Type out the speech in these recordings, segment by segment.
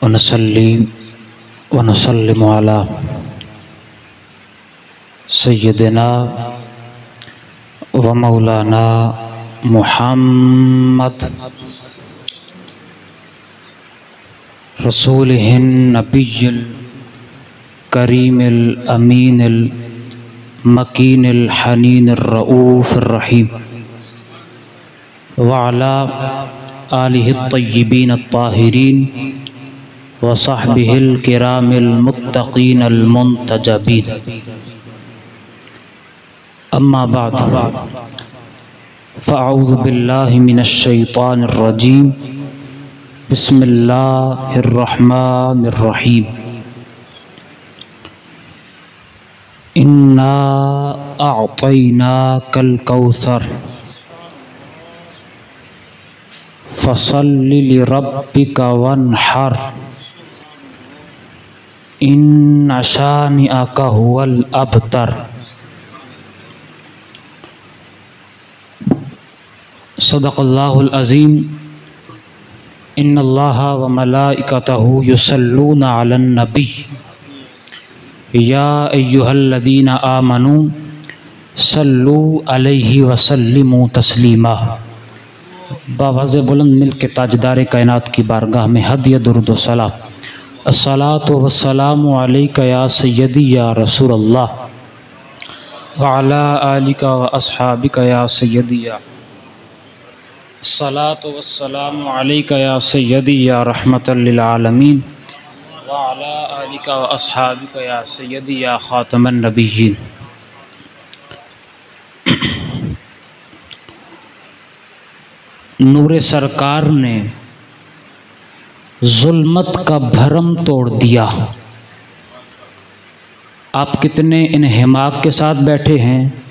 वनसल्ली वनसल्लिमु अला सय्यदिना व मौलाना मुहम्मद रसूलिहिन नबिय्यिल करीमिल अमीनिल मकीनिल हनीनिर रऊफिर रहीम व अला आलिहि तय्यिबीन अत्ताहिरीन व सहबिहिल किरामिल मुत्तकीनल मुंतजबीन। अम्मा बाद फ़अऊज़ु बिल्लाहि मिनश शैतानिर रजीम। बिस्मिल्लाहिर रहमानिर रहीम। इन्ना अअतैनाकल कौसर फसल्लि लिरब्बिका वन्हर इन्न शानिअका हुवल अबतर। सदक़ल्लाहुल अज़ीम। इन्नल्लाहा व मलाइकतहु युसल्लूना अलन नबी या अय्युहल्लज़ीना आमनू सल्लू अलैहि वसल्लिमू तस्लीमा। बावाज़ बुलंद मिल के ताजदार कायनात की बारगाह में हदिया दुरूद व सलाम। अस्सलातु वस्सलामु अलैका या सय्यदी या रसूलल्लाह व अला आलिका व अस्हाबिका या सय्यदी या। अस्सलातु वस्सलामु अलैका या सय्यदी या रहमतल लिल आलमीन व अला आलिका व अस्हाबिका या सय्यदी या खातमन नबिय्यीन। नूरे सरकार ने जुल्मत का भरम तोड़ दिया। आप कितने इन्हिमाक के साथ बैठे हैं,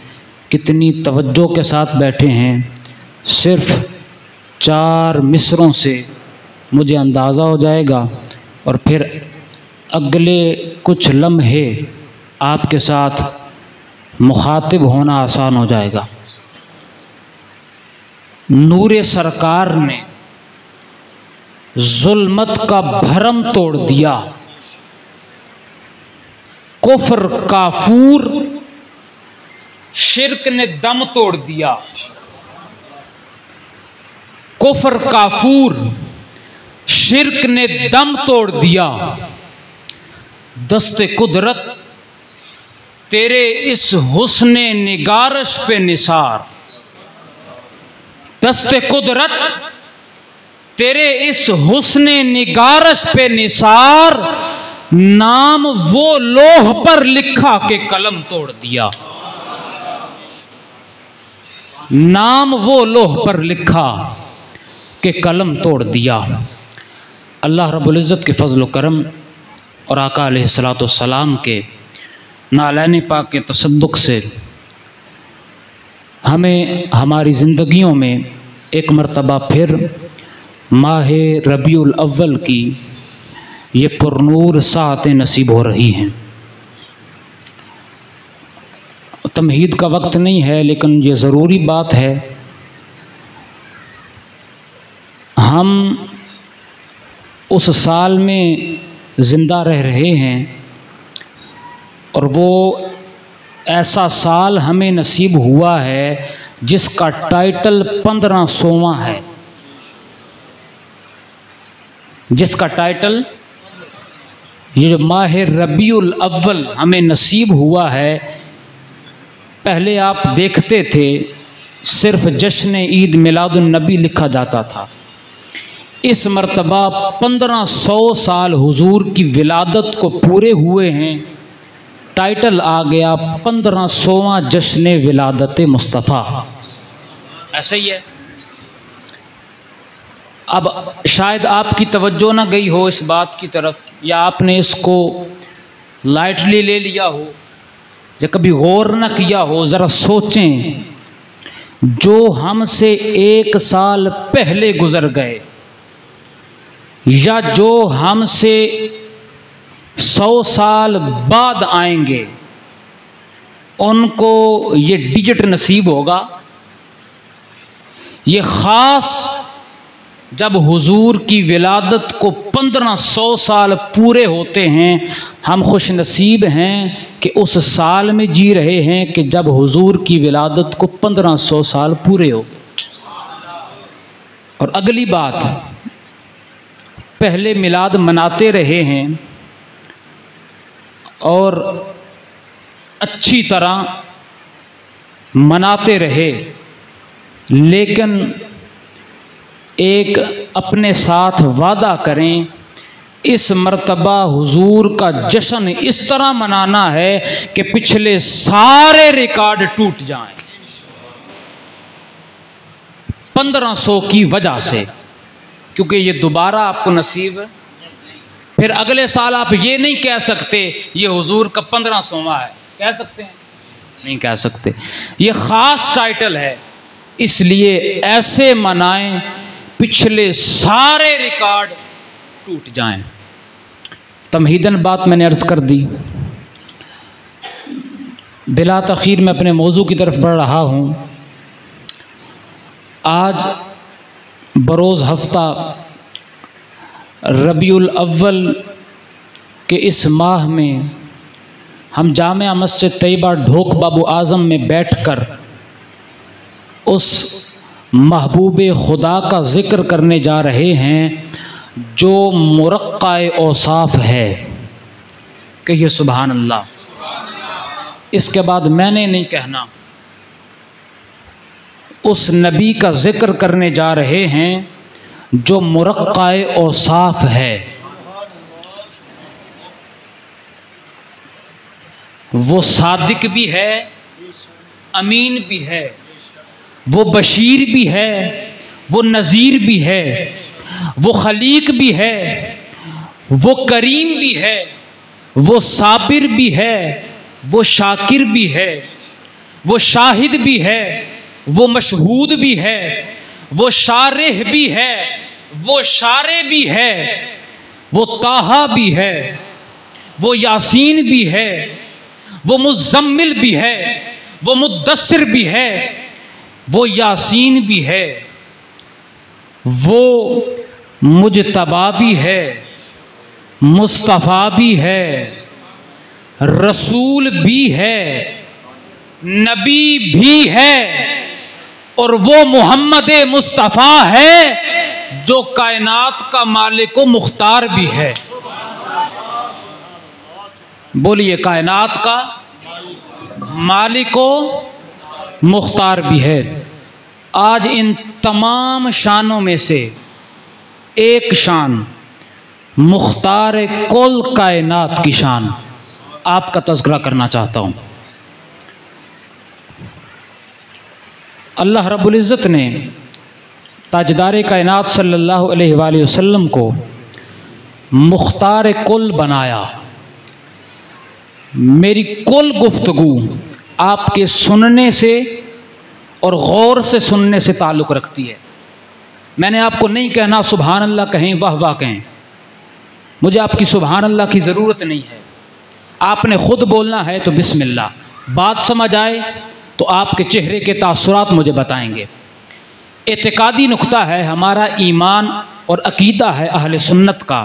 कितनी तवज्जो के साथ बैठे हैं। सिर्फ 4 मिसरों से मुझे अंदाज़ा हो जाएगा और फिर अगले कुछ लम्हे आपके साथ मुखातिब होना आसान हो जाएगा। नूरे सरकार ने जुल्मत का भरम तोड़ दिया। कुफ्र काफूर शिर्क ने दम तोड़ दिया। कुफ्र काफूर शिर्क ने दम तोड़ दिया। दस्ते कुदरत तेरे इस हुस्ने निगारश पे निसार। दस्ते कुदरत तेरे इस हुस्ने निगारश पे निसार। नाम वो लोह पर लिखा के कलम तोड़ दिया। नाम वो लोह पर लिखा के कलम तोड़ दिया। अल्लाह रब्बुल इज़्ज़त के फज़ल व करम और आका अलैहिस्सलातु वस्सलाम के नालैन पाक के तसद्दुक़ से हमें हमारी ज़िंदगियों में एक मरतबा फिर माह रबीउल अव्वल की ये पुरनूर साअतें नसीब हो रही हैं। तमहीद का वक्त नहीं है, लेकिन ये ज़रूरी बात है। हम उस साल में ज़िंदा रह रहे हैं और वो ऐसा साल हमें नसीब हुआ है जिसका टाइटल 1500वां है। जिसका टाइटल ये जो माह रबीउल अव्वल हमें नसीब हुआ है। पहले आप देखते थे सिर्फ जश्न ईद मिलादुन नबी लिखा जाता था। इस मरतबा 1500 साल हुजूर की विलादत को पूरे हुए हैं। टाइटल आ गया 1500वां जश्न विलादत मुस्तफ़ा। ऐसा ही है। अब शायद आपकी तवज्जो ना गई हो इस बात की तरफ, या आपने इसको लाइटली ले लिया हो, या कभी गौर ना किया हो। ज़रा सोचें, जो हमसे 1 साल पहले गुजर गए या जो हमसे 100 साल बाद आएंगे, उनको ये डिजिट नसीब होगा। ये ख़ास जब हुजूर की विलादत को 1500 साल पूरे होते हैं, हम खुश नसीब हैं कि उस साल में जी रहे हैं कि जब हुजूर की विलादत को 1500 साल पूरे हो। और अगली बात, पहले मिलाद मनाते रहे हैं और अच्छी तरह मनाते रहे, लेकिन एक अपने साथ वादा करें, इस मर्तबा हुजूर का जश्न इस तरह मनाना है कि पिछले सारे रिकॉर्ड टूट जाएं 1500 की वजह से, क्योंकि ये दोबारा आपको नसीब, फिर अगले साल आप ये नहीं कह सकते ये हुजूर का 1500वां है। कह सकते हैं? नहीं कह सकते। ये ख़ास टाइटल है, इसलिए ऐसे मनाएं पिछले सारे रिकॉर्ड टूट जाएं। तमहीदन बात मैंने अर्ज़ कर दी। बिला तख़ीर मैं अपने मौजू की तरफ बढ़ रहा हूँ। आज बरोज़ हफ्ता रबीउल अव्वल के इस माह में हम जामिया मस्जिद तैयबा ढोक बाबू आज़म में बैठकर उस महबूब खुदा का ज़िक्र करने जा रहे हैं जो मुरक्क़ाए औसाफ़ है। कहिए सुभान अल्लाह। इसके बाद मैंने नहीं कहना, उस नबी का ज़िक्र करने जा रहे हैं जो मुरक्क़ाए औसाफ़ है। वो सादिक भी है, अमीन भी है, वो बशीर भी है, वो नज़ीर भी है, वो खलीक भी है, वो करीम भी है, वो साबिर भी है, वो शाकिर भी है, वो शाहिद भी है, वो मशहूद भी है, वो शारिह भी है, वो शारे भी है, वो ताहा भी है, वो यासीन भी है, वो मुज़म्मिल भी है, वो मुद्दस्सिर भी है, वो यासीन भी है, वो मुजतबा भी है, मुस्तफ़ा भी है, रसूल भी है, नबी भी है, और वो मोहम्मद मुस्तफ़ा है जो कायनात का मालिक व मुख्तार भी है। बोलिए, कायनात का मालिक व मुख्तार भी है। आज इन तमाम शानों में से एक शान, मुख्तार कुल कायनात की शान, आपका तज़किरा करना चाहता हूँ। अल्लाह रब्बुल इज़्ज़त ने ताजदार कायनात सल्लल्लाहु अलैहि वसल्लम को मुख्तार कुल बनाया। मेरी कुल गुफ्तगू आपके सुनने से और गौर से सुनने से ताल्लुक़ रखती है। मैंने आपको नहीं कहना सुभान अल्लाह कहें, वाह वाह कहें, मुझे आपकी सुभान अल्लाह की ज़रूरत नहीं है। आपने ख़ुद बोलना है तो बिस्मिल्लाह। बात समझ आए तो आपके चेहरे के तासुरात मुझे बताएंगे। एतिकादी नुक्ता है हमारा, ईमान और अकीदा है अहले सुन्नत का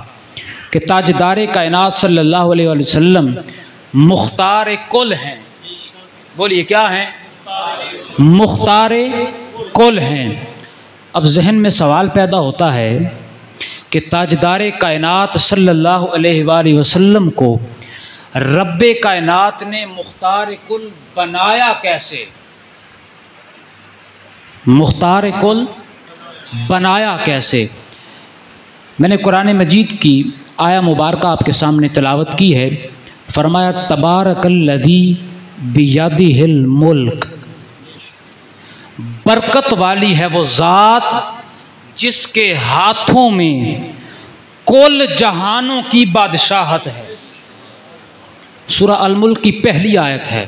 कि ताजदार कायनात सल्लल्लाहु अलैहि वसल्लम मुख्तार कुल हैं। बोलिए, क्या हैं? मुख्तार कुल हैं। अब जहन में सवाल पैदा होता है कि ताजदार कायनात सल्लल्लाहु अलैहि वसल्लम को रब्बे कायनात ने मुख्तार कुल बनाया कैसे? मुख्तार कुल बनाया कैसे? मैंने कुरान मजीद की आया मुबारका आपके सामने तिलावत की है। फरमाया, तबारकल्लज़ी बियदिहिल मुल्क, बरकत वाली है वो ज़ात जिसके हाथों में कुल जहानों की बादशाहत है। सूरा अल मुल्क की पहली आयत है।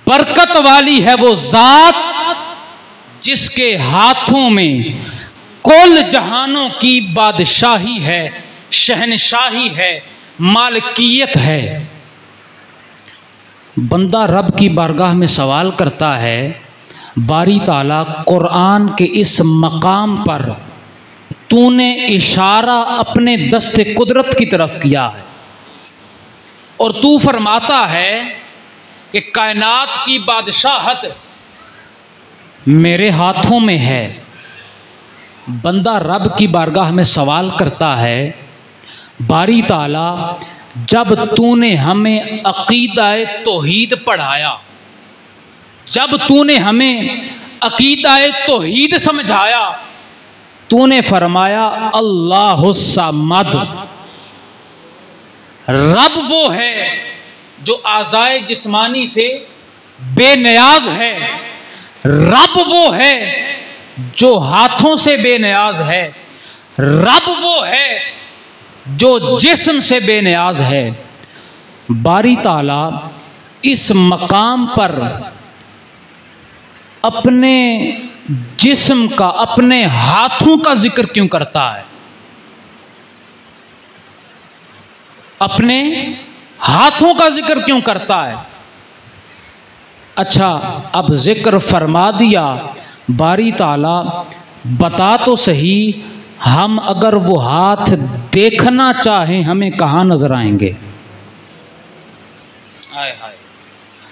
बरकत वाली है वो ज़ात जिसके हाथों में कुल जहानों की बादशाही है, शहनशाही है, मालकियत है। बंदा रब की बारगाह में सवाल करता है, बारी ताला कुरान के इस मकाम पर तूने इशारा अपने दस्ते कुदरत की तरफ किया है और तू फरमाता है कि कायनात की बादशाहत मेरे हाथों में है। बंदा रब की बारगाह में सवाल करता है, बारी ताला जब तूने हमें अकीदाए तौहीद पढ़ाया, जब तूने हमें अकीदाए तौहीद समझाया, तूने फरमाया अल्लाहुस समद, रब वो है जो आज़ाए जिस्मानी से बेनियाज है, रब वो है जो हाथों से बेनियाज है, रब वो है जो जिस्म से बेनियाज है। बारी ताला इस मकाम पर अपने जिस्म का, अपने हाथों का जिक्र क्यों करता है? अपने हाथों का जिक्र क्यों करता है? अच्छा, अब जिक्र फरमा दिया, बारी ताला बता तो सही, हम अगर वो हाथ देखना चाहें हमें कहाँ नजर आएंगे? हाय हाय,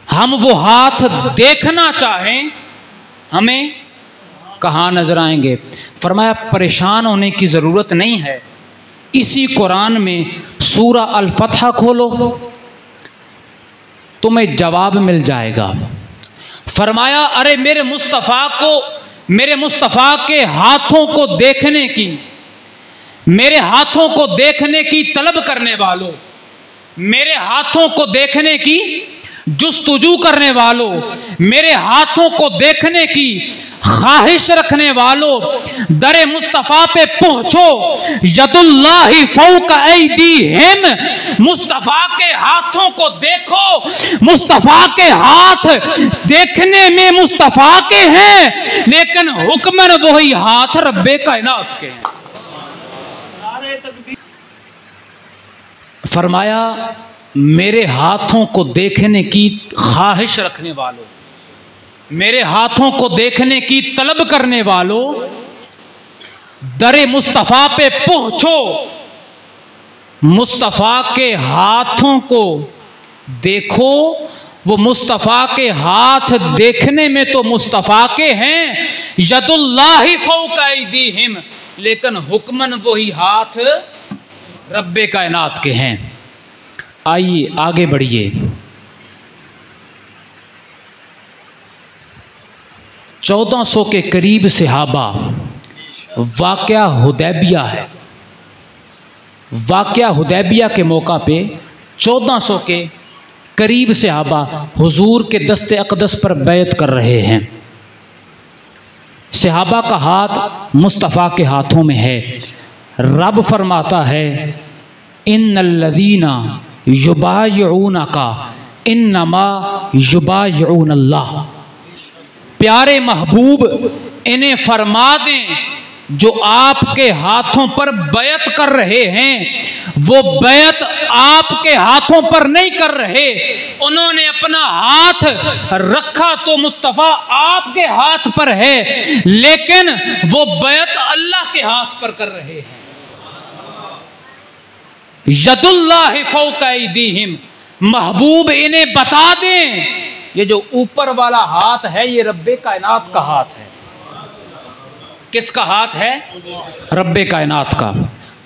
हम वो हाथ देखना चाहें हमें कहाँ नजर आएंगे? फरमाया परेशान होने की ज़रूरत नहीं है, इसी कुरान में सूरा अल फतह खोलो तुम्हें जवाब मिल जाएगा। फरमाया अरे मेरे मुस्तफ़ा को, मेरे मुस्तफ़ा के हाथों को देखने की, मेरे हाथों को देखने की तलब करने वालों, मेरे हाथों को देखने की जुस्तुजू करने वालों, मेरे हाथों को देखने की ख्वाहिश रखने वालों, दरे मुस्तफ़ा पे पहुंचो। यदुल्लाहि फौका ऐदीहिम, मुस्तफ़ा के हाथों को देखो। मुस्तफ़ा के हाथ देखने में मुस्तफ़ा के हैं, लेकिन हुक्मन वही हाथ रब्बे कायनात के हैं। फरमाया मेरे हाथों को देखने की ख्वाहिश रखने वालों, मेरे हाथों को देखने की तलब करने वालों, दरे मुस्तफ़ा पे पहुंचो। मुस्तफ़ा के हाथों को देखो। वो मुस्तफ़ा के हाथ देखने में तो मुस्तफ़ा के हैं, यदुल्लाहि फौका ऐदीहिम, लेकिन हुक्मन वही हाथ रब्बे कायनात के हैं। आइए आगे बढ़िए। 1400 के करीब सहाबा, वाक़या हुदैबिया है। वाक़या हुदैबिया के मौका पे 1400 के करीब सहाबा हुजूर के दस्ते अक़दस पर बैत कर रहे हैं। सहाबा का हाथ मुस्तफ़ा के हाथों में है। रब फरमाता है इन्नल्लज़ीना युबायिऊनका इन्नमा युबायिऊनल्लाह। प्यारे महबूब इन्हें फरमा दें जो आपके हाथों पर बैत कर रहे हैं, वो बैत आपके हाथों पर नहीं कर रहे। उन्होंने अपना हाथ रखा तो मुस्तफ़ा आपके हाथ पर है, लेकिन वो बैत अल्लाह के हाथ पर कर रहे हैं। यदुल्लाहि फौका ऐदीहिम, महबूब इन्हें बता दें ये जो ऊपर वाला हाथ है ये रब्बे कायनात का हाथ है। किसका हाथ है? रब्बे कायनात का।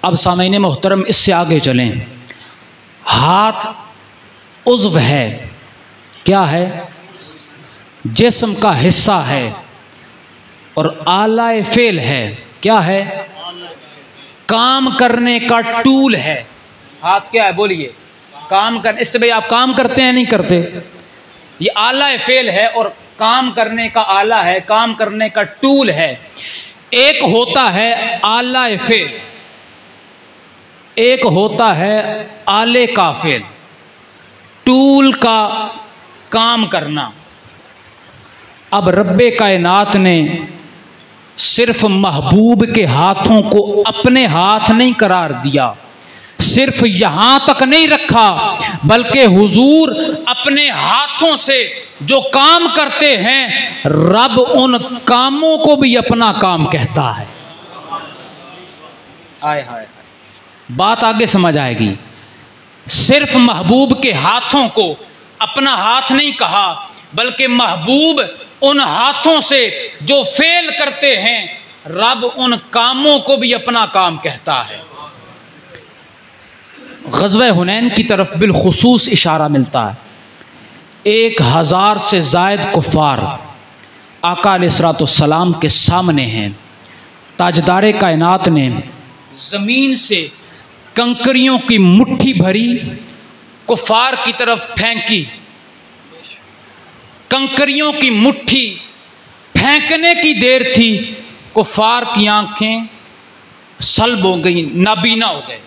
अब सामईन मोहतरम इससे आगे चलें। हाथ उज़्व है, क्या है? जिस्म का हिस्सा है और आलाए फेल है, क्या है? काम करने का टूल है। हाथ क्या है बोलिए? काम कर। इससे भाई आप काम करते हैं नहीं करते? ये आला फेल है और काम करने का आला है, काम करने का टूल है। एक होता है आला फेल, एक होता है आले का फेल, टूल का काम करना। अब रब्बे कायनात ने सिर्फ महबूब के हाथों को अपने हाथ नहीं करार दिया, सिर्फ यहां तक नहीं रखा, बल्कि हुजूर अपने हाथों से जो काम करते हैं रब उन कामों को भी अपना काम कहता है। आए हाय, बात आगे समझ आएगी। सिर्फ महबूब के हाथों को अपना हाथ नहीं कहा, बल्कि महबूब उन हाथों से जो फेल करते हैं, रब उन कामों को भी अपना काम कहता है। ग़ज़वा हुनैन की तरफ बिलखुसूस इशारा मिलता है। 1000 से ज़ायद कुफ़ार आका अलैहिस्सलाम के सामने हैं। ताजदारे कायनात ने ज़मीन से कंकरियों की मुट्ठी भरी, कुफ़ार की तरफ फेंकी। कंकरियों की मुट्ठी फेंकने की देर थी, कुफ़ार की आंखें सल्ब हो गई, नाबीना हो गए।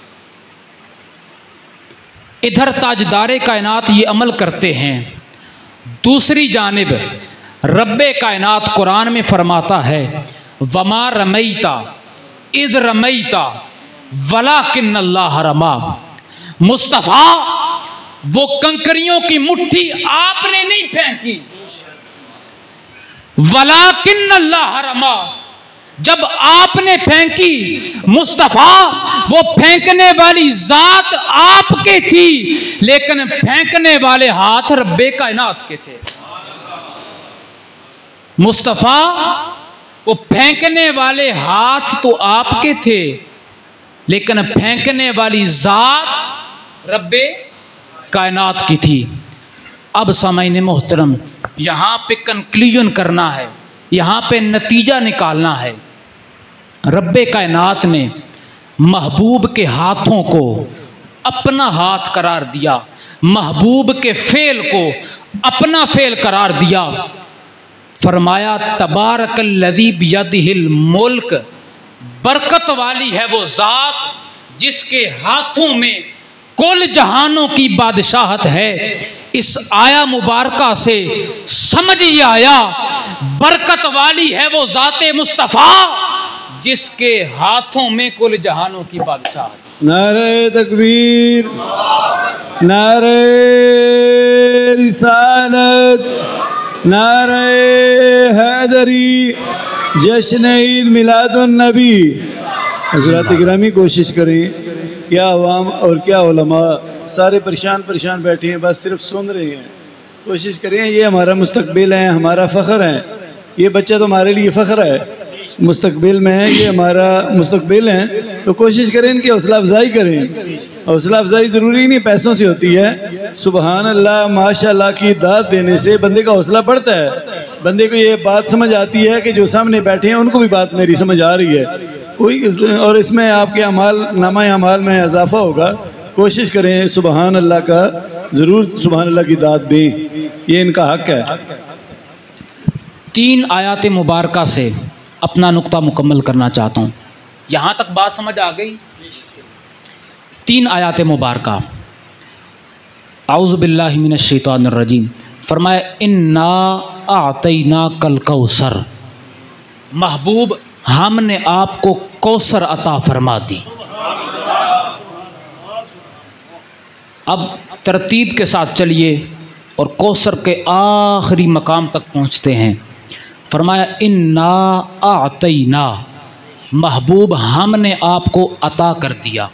इधर ताजदारे कायनात ये अमल करते हैं, दूसरी जानिब रब्बे कायनात कुरान में फरमाता है, वमा रमैता इज़ रमैता वलाकिन्नल्लाह रमा। मुस्तफ़ा, वो कंकरियों की मुट्ठी आपने नहीं फेंकी, वलाकिन्नल्लाह रमा, जब आपने फेंकी मुस्तफ़ा, वो फेंकने वाली जात आपके थी, लेकिन फेंकने वाले हाथ रब्बे कायनात के थे। मुस्तफ़ा, वो फेंकने वाले हाथ तो आपके थे, लेकिन फेंकने वाली जात रब्बे कायनात की थी। अब सामईन मोहतरम, यहाँ पे कंक्लूजन करना है, यहाँ पे नतीजा निकालना है। रब्बे कायनात ने महबूब के हाथों को अपना हाथ करार दिया, महबूब के फेल को अपना फेल करार दिया। फरमाया तबारकल्लज़ी बियदिहिल मुल्क, बरकत वाली है वो ज़ात जिसके हाथों में कुल जहानों की बादशाहत है। इस आया मुबारका से समझ ही आया, बरकत वाली है वो ज़ाते मुस्तफ़ा जिसके हाथों में कुल जहानों की बादशाहत। नारे तकबीर, नारे रिसालत, नारे हैदरी, जश्न ईद मिलादुन नबी। हज़रात गिरामी, कोशिश करें, क्या अवाम और क्या उलमा सारे परेशान परेशान बैठे हैं, बस सिर्फ सुन रहे हैं। कोशिश करें, ये हमारा मुस्तकबिल है, हमारा फ़ख्र है। ये बच्चा तो हमारे लिए फ़ख्र है, मुस्तकबिल में है, ये हमारा मुस्तकबिल है। तो कोशिश करें इनकी हौसला अफजाई करें। हौसला अफजाई ज़रूरी नहीं पैसों से होती है। सुबहान अल्लाह, माशाअल्लाह की दाद देने से बंदे का हौसला बढ़ता है। बंदे को ये बात समझ आती है कि जो सामने बैठे हैं उनको भी बात मेरी समझ आ रही है कोई, और इसमें आपके अमाल नामा अमाल में इजाफा होगा। कोशिश करें सुबहान अल्लाह का, ज़रूर सुबहान अल्लाह की दाद दें, ये इनका हक है। 3 आयात मुबारका से अपना नुक्ता मुकम्मल करना चाहता हूँ। यहाँ तक बात समझ आ गई? 3 आयात मुबारका। आऊज़ु बिल्लाहि मिनश शैतानिर रजीम। फरमाया इन्ना आतैना कल कौसर, महबूब हमने आपको कौसर अता फरमा दी। अब तरतीब के साथ चलिए और कौसर के आखिरी मकाम तक पहुँचते हैं। फरमाया इन्ना आतैना, महबूब हमने आपको अता कर दिया।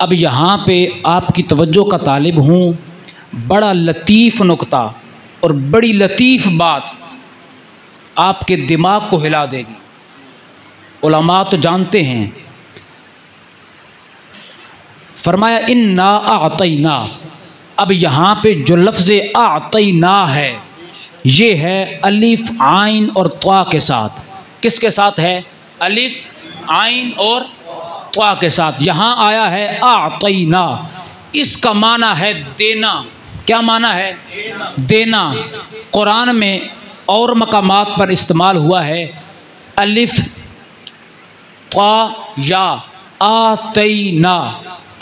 अब यहाँ पे आपकी तवज्जो का तालिब हूँ। बड़ा लतीफ़ नुक्ता और बड़ी लतीफ़ बात आपके दिमाग को हिला देगी। उलमा तो जानते हैं। फरमाया इन्ना आतैना, अब यहाँ पे जो लफ्ज़ आतैना है, ये है अलिफ आइन और त्वा के साथ। किसके साथ है? अलिफ आइन और त्वा के साथ। यहाँ आया है आतैना, इसका माना है देना। क्या माना है? देना। कुरान में और मकामात पर इस्तेमाल हुआ है अलिफ त्वा या, आतैना,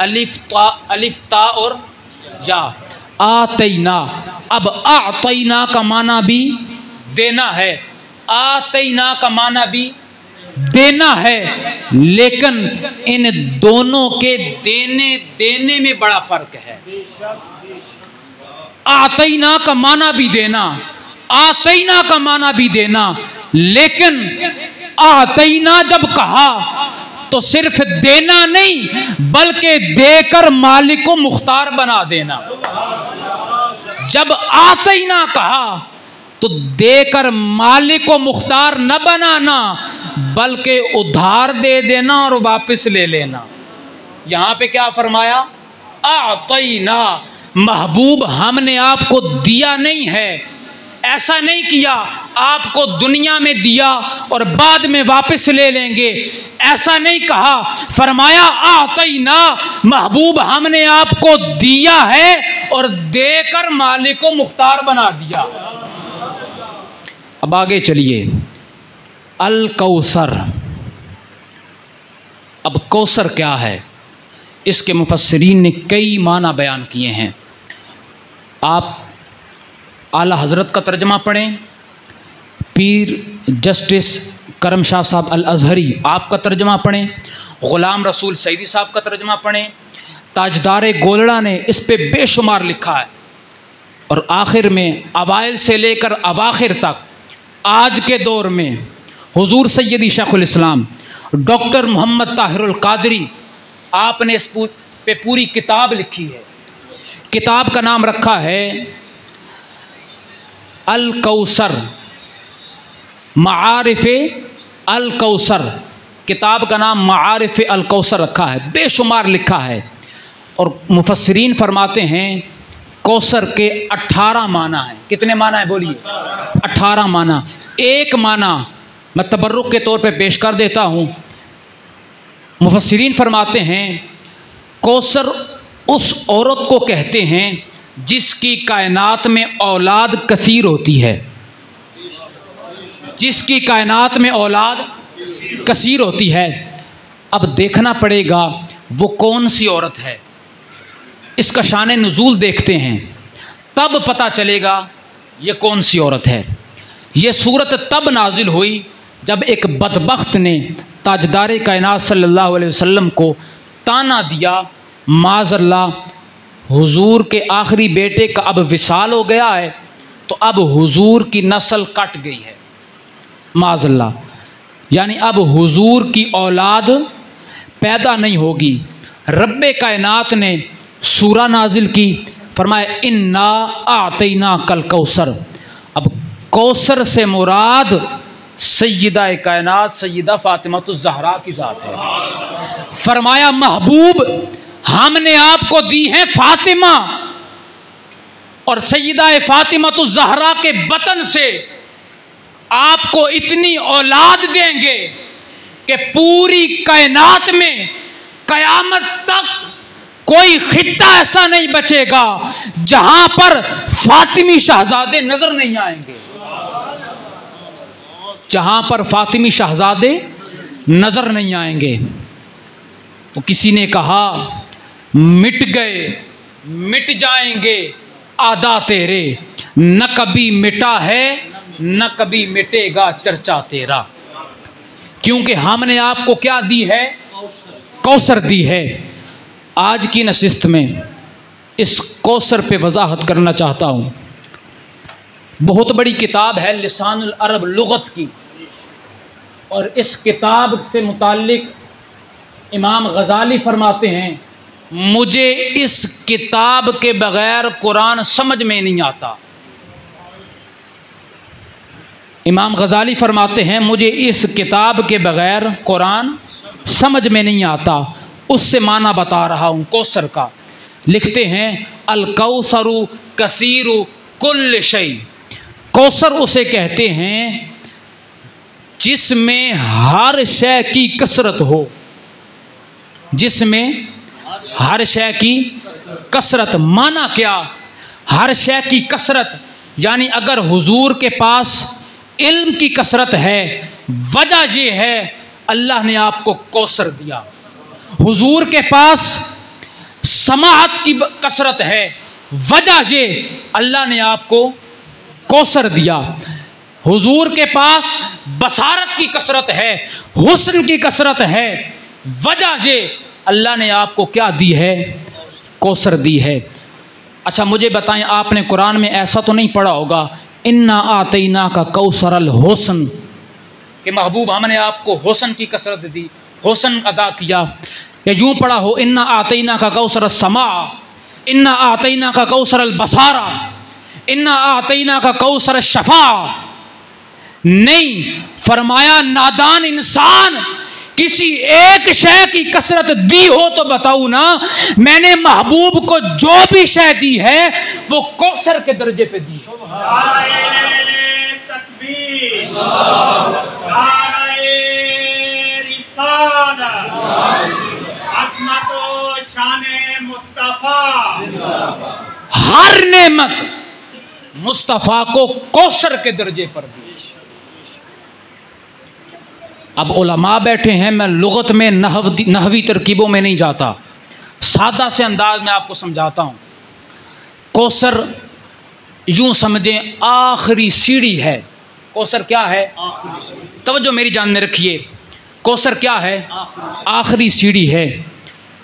अलिफ ता और या, आतैना। अब आतैना का माना भी देना है, आतैना का माना भी देना है, लेकिन इन दोनों के देने में बड़ा फर्क है। आतैना का माना भी देना, आतैना का माना भी देना, लेकिन आतैना जब कहा तो सिर्फ देना नहीं बल्कि देकर मालिक को मुख्तार बना देना। जब आतीना कहा तो देकर मालिक को मुख्तार न बनाना बल्कि उधार दे देना और वापस ले लेना। यहां पे क्या फरमाया? आतीना, महबूब हमने आपको दिया नहीं है, ऐसा नहीं किया आपको दुनिया में दिया और बाद में वापस ले लेंगे, ऐसा नहीं कहा। फरमाया आतीना, महबूब हमने आपको दिया है और देकर मालिक को मुख्तार बना दिया। अब आगे चलिए, अल कौसर। अब कौसर क्या है? इसके मुफस्सिरीन ने कई माना बयान किए हैं। आप आला हज़रत का तर्जमा पढ़ें, पीर जस्टिस करम शाह साहब अल अज़हरी आपका तर्जमा पढ़ें, ग़ुलाम रसूल सईदी साहब का तर्जमा पढ़ें, ताजदार गोलड़ा ने इस पे बेशुमार लिखा है। और आखिर में अवाइल से लेकर अवाखिर तक आज के दौर में हुजूर सैयदी शेखुल इस्लाम डॉक्टर मोहम्मद ताहिरुल कादरी आपने इस पे पूरी किताब लिखी है। किताब का नाम रखा है अल कौसर, मारिफ़े अल कौसर। किताब का नाम मारिफ़े अल कौसर रखा है, बेशुमार लिखा है। और मुफस्सिरीन फरमाते हैं कौसर के 18 माना है। कितने माना है बोलिए? 18 माना। एक माना मैं तबर्रुक के तौर पे पेश कर देता हूँ। मुफस्सिरीन फरमाते हैं कौसर उस औरत को कहते हैं जिसकी कायनात में औलाद कसीर होती है, जिसकी कायनात में औलाद कसीर होती है। अब देखना पड़ेगा वो कौन सी औरत है, इसका शान नुज़ूल देखते हैं, तब पता चलेगा ये कौन सी औरत है। ये सूरत तब नाजिल हुई जब एक बदबख्त ने ताजदार कायनात सल्लल्लाहु अलैहि वसल्लम को ताना दिया, माज़अल्लाह हुजूर के आखिरी बेटे का अब विसाल हो गया है तो अब हुजूर की नस्ल कट गई है, माज़अल्लाह, यानी अब हुजूर की औलाद पैदा नहीं होगी। रब्बे कायनात ने सूरा नाजिल की, फरमाया इन्ना आतीना कल कौसर। अब कौसर से मुराद सैयदा कायनात सैयदा फातिमातुज़ ज़हरा की ज़ात है। फरमाया महबूब हमने आपको दी है फातिमा और सैयदा फातिमातुज़ ज़हरा के बतन से आपको इतनी औलाद देंगे कि पूरी कायनात में कयामत तक कोई खित्ता ऐसा नहीं बचेगा जहां पर फातिमी शहजादे नजर नहीं आएंगे, जहां पर फातिमी शहजादे नजर नहीं आएंगे। तो किसी ने कहा मिट गए मिट जाएंगे आदा तेरे, न कभी मिटा है न कभी मिटेगा चर्चा तेरा। क्योंकि हमने आपको क्या दी है? कौसर दी है। आज की नशिस्त में इस कौसर पे वजाहत करना चाहता हूँ। बहुत बड़ी किताब है लिसानुल अरब लुगत की, और इस किताब से मुताल्लिक इमाम गज़ाली फरमाते हैं मुझे इस किताब के बगैर कुरान समझ में नहीं आता। इमाम गज़ाली फरमाते हैं मुझे इस किताब के बगैर कुरान समझ में नहीं आता। उससे माना बता रहा हूँ कौसर का। लिखते हैं अल कौसरु कसीरु कुल्ल शै। कौसर उसे कहते हैं जिसमें हर शय की कसरत हो, जिसमें हर शय की कसरत। माना क्या? हर शय की कसरत यानी अगर हुजूर के पास इल्म की कसरत है, वजह यह है अल्लाह ने आपको कौसर दिया। हुजूर के पास समाअत की कसरत है, वजह ये अल्लाह ने आपको कौसर दिया। हुजूर के पास बसारत की कसरत है, हुस्न की कसरत है, वजह ये अल्लाह ने आपको क्या दी है? कौसर दी है। अच्छा मुझे बताएं, आपने कुरान में ऐसा तो नहीं पढ़ा होगा इन्ना आतीना का कौसर अल हुस्न, कि महबूब हमने आपको हुस्न की कसरत दी, हुस्न अदा किया, या यूँ पढ़ा हो इन्ना आतईना का कौसर समा, इन्ना आतईना का कौसर अलबसारा, इन्ना आतईना का कौसर शफा। नहीं, फरमाया नादान इंसान किसी एक शय की कसरत दी हो तो बताऊं ना, मैंने महबूब को जो भी शय दी है वो कौसर के दर्जे पे दी। हर नेमत मुस्तफ़ा को कौसर के दर्जे पर दी। अब उलमा बैठे हैं, मैं लुगत में नहवी तरकीबों में नहीं जाता, सादा से अंदाज में आपको समझाता हूँ। कौसर यूँ समझें आखिरी सीढ़ी है। कौसर क्या है? तवज्जो मेरी जान में रखिए, कौसर क्या है? आखिरी सीढ़ी है।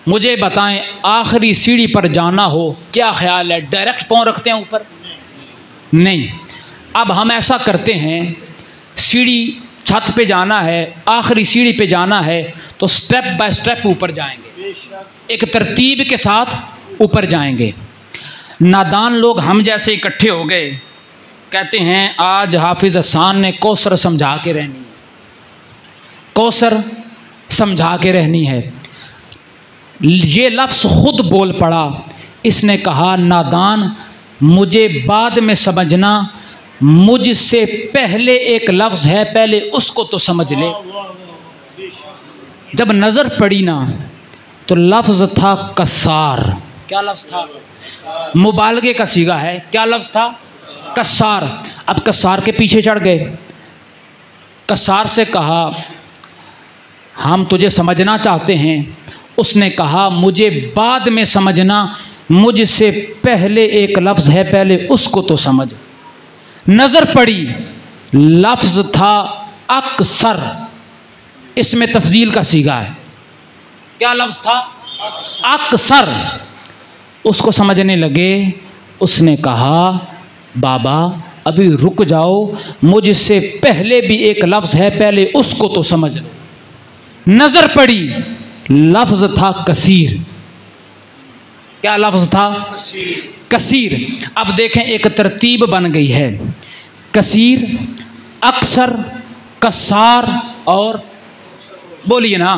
मुझे बताएं, आखिरी सीढ़ी पर जाना हो क्या ख्याल है, डायरेक्ट पाँव रखते हैं ऊपर? नहीं। अब हम ऐसा करते हैं, सीढ़ी छत पे जाना है, आखिरी सीढ़ी पे जाना है तो स्टेप बाय स्टेप ऊपर जाएंगे, एक तरतीब के साथ ऊपर जाएंगे। नादान लोग हम जैसे इकट्ठे हो गए, कहते हैं आज हाफिज हसन ने कौसर समझा के रहनी है, कौसर समझा के रहनी है। ये लफ्ज़ खुद बोल पड़ा, इसने कहा नादान मुझे बाद में समझना, मुझसे पहले एक लफ्ज़ है, पहले उसको तो समझ ले। जब नज़र पड़ी ना तो लफ्ज़ था कसार। क्या लफ्ज़ था? मुबालगे का सीगा है। क्या लफ्ज़ था? कसार। अब कसार के पीछे चढ़ गए, कसार से कहा हम तुझे समझना चाहते हैं। उसने कहा मुझे बाद में समझना, मुझसे पहले एक लफ्ज़ है, पहले उसको तो समझ। नज़र पड़ी, लफ्ज़ था अक्सर, इसमें तफजील का सीगा है। क्या लफ्ज़ था? अक्सर। उसको समझने लगे, उसने कहा बाबा अभी रुक जाओ, मुझसे पहले भी एक लफ्ज़ है, पहले उसको तो समझ लो। नज़र पड़ी, लफ्ज़ था कसीर। क्या लफ्ज़ था? कसीर। अब देखें एक तरतीब बन गई है, कसीर, अक्सर, कसार और बोलिए ना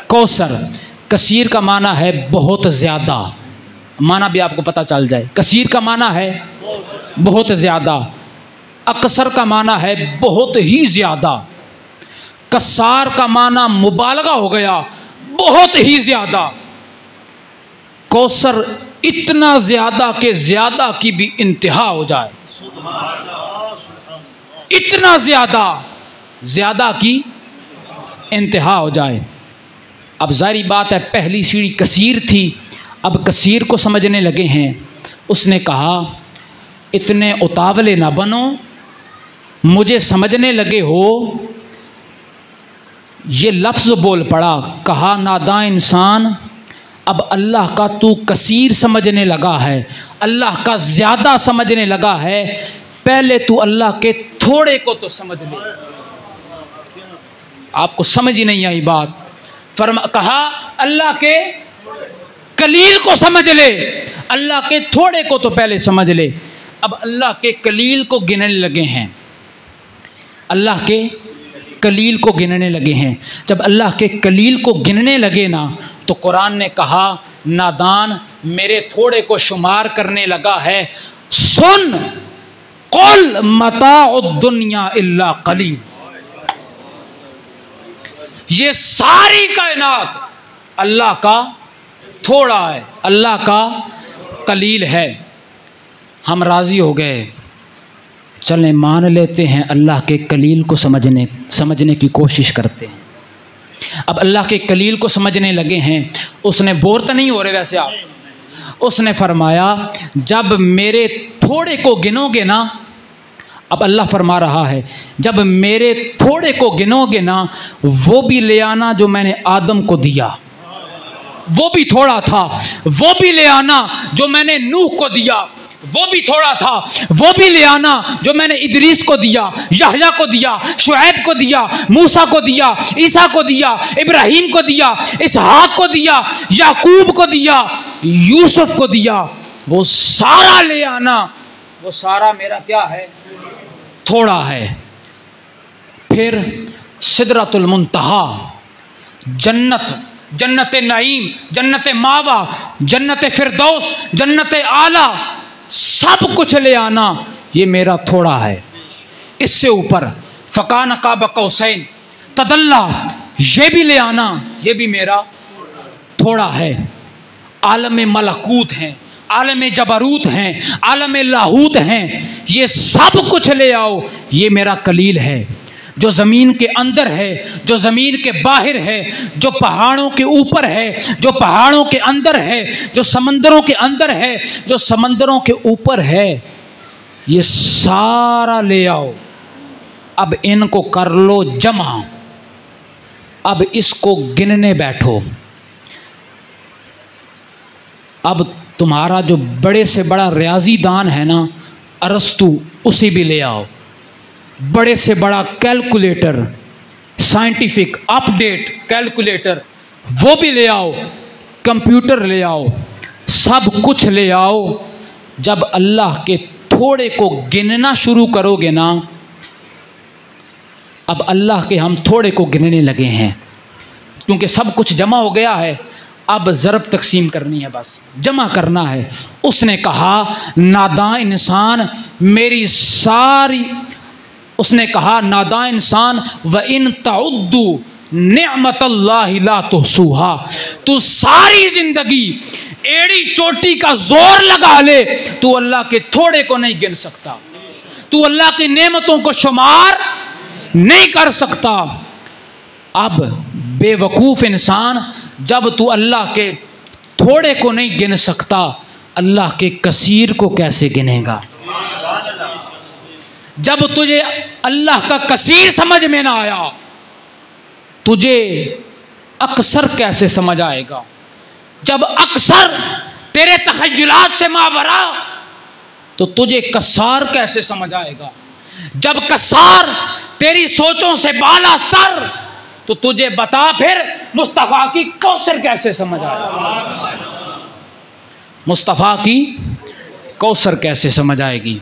कौसर। कसीर का माना है बहुत ज़्यादा, माना भी आपको पता चल जाए। कसीर का माना है बहुत ज़्यादा, अक्सर का माना है बहुत ही ज़्यादा, कसार का माना मुबालगा हो गया, बहुत ही ज़्यादा, कौसर इतना ज़्यादा कि ज़्यादा की भी इंतहा हो जाए, इतना ज़्यादा, ज़्यादा की इंतहा हो जाए। अब जारी बात है पहली सीढ़ी कसीर थी, अब कसीर को समझने लगे हैं। उसने कहा इतने उतावले ना बनो, मुझे समझने लगे हो। ये लफ्ज़ बोल पड़ा, कहा नादां इंसान अब अल्लाह का तू कसीर समझने लगा है, अल्लाह का ज़्यादा समझने लगा है, पहले तू अल्लाह के थोड़े को तो समझ ले। आपको समझ ही नहीं आई बात। कहा अल्लाह के कलील को समझ ले, अल्लाह के थोड़े को तो पहले समझ ले। अब अल्लाह के कलील को गिनने लगे हैं, अल्लाह के कलील को गिनने लगे हैं। जब अल्लाह के कलील को गिनने लगे ना तो कुरान ने कहा नादान मेरे थोड़े को शुमार करने लगा है। सुन, कुल मताउद दुनिया इल्ला कलील, ये सारी कायनात अल्लाह का थोड़ा है, अल्लाह का कलील है। हम राज़ी हो गए, चलें मान लेते हैं अल्लाह के कलील को समझने की कोशिश करते हैं। अब अल्लाह के कलील को समझने लगे हैं। उसने बोर तो नहीं हो रहे वैसे आप, उसने फरमाया जब मेरे थोड़े को गिनोगे ना, अब अल्लाह फरमा रहा है जब मेरे थोड़े को गिनोगे ना, वो भी ले आना जो मैंने आदम को दिया, वो भी थोड़ा था, वो भी ले आना जो मैंने नूह को दिया, वो भी थोड़ा था, वो भी ले आना जो मैंने इदरीस को दिया, यहया को दिया, शुएब को दिया, मूसा को दिया, ईसा को दिया, इब्राहिम को दिया, इसहाक को दिया, याकूब को दिया, यूसुफ को दिया, वो सारा ले आना। वो सारा मेरा क्या है? थोड़ा है। फिर सिदरतुल मुंतहा, जन्नत, जन्नत नईम, जन्नत मावा, जन्नत फिरदौस, जन्नत आला, सब कुछ ले आना, ये मेरा थोड़ा है। इससे ऊपर फ़कान काब कौसैन तदल्ला, ये भी ले आना, ये भी मेरा थोड़ा है। आलम मलकूत हैं, आलम जबरूत हैं, आलम लाहूत हैं, ये सब कुछ ले आओ, ये मेरा कलील है। जो ज़मीन के अंदर है, जो ज़मीन के बाहर है, जो पहाड़ों के ऊपर है, जो पहाड़ों के अंदर है, जो समंदरों के अंदर है, जो समंदरों के ऊपर है, ये सारा ले आओ। अब इनको कर लो जमा, अब इसको गिनने बैठो। अब तुम्हारा जो बड़े से बड़ा रियाजी दान है ना, अरस्तु, उसे भी ले आओ। बड़े से बड़ा कैलकुलेटर, साइंटिफिक अपडेट कैलकुलेटर, वो भी ले आओ। कंप्यूटर ले आओ, सब कुछ ले आओ। जब अल्लाह के थोड़े को गिनना शुरू करोगे ना, अब अल्लाह के हम थोड़े को गिनने लगे हैं, क्योंकि सब कुछ जमा हो गया है। अब ज़रब तकसीम करनी है, बस जमा करना है। उसने कहा नादां इंसान मेरी सारी, उसने कहा नादां इंसान व इन तउद्दू निअमतल्लाहि ला तुहसूहा, तू सारी जिंदगी एड़ी चोटी का जोर लगा ले, तू अल्लाह के थोड़े को नहीं गिन सकता, तू अल्लाह की नेमतों को शुमार नहीं कर सकता। अब बेवकूफ़ इंसान, जब तू अल्लाह के थोड़े को नहीं गिन सकता, अल्लाह के कसीर को कैसे गिनेगा? जब तुझे अल्लाह का कसीर समझ में ना आया, तुझे अक्सर कैसे समझ आएगा? जब अक्सर तेरे तखय्युलात से मावरा, तो तुझे कसार कैसे समझ आएगा? जब कसार तेरी सोचों से बाला तर, तो तुझे बता फिर मुस्तफ़ा की कौसर कैसे समझ आएगा? मुस्तफ़ा की कौसर कैसे समझ आएगी?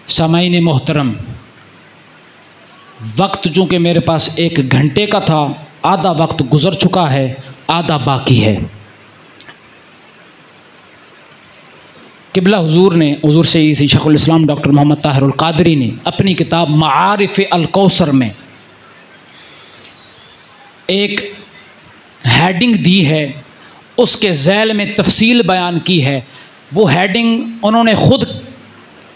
सामाईन मोहतरम, वक्त चूँकि मेरे पास 1 घंटे का था, आधा वक्त गुज़र चुका है, आधा बाकी है। क़िबला हुजूर ने, हुजूर सैयद शेखुल इस्लाम डॉक्टर मोहम्मद ताहिरुल क़ादरी ने अपनी किताब मारिफ़ अल कौसर में एक हेडिंग दी है, उसके ज़ैल में तफसील बयान की है। वो हेडिंग उन्होंने ख़ुद,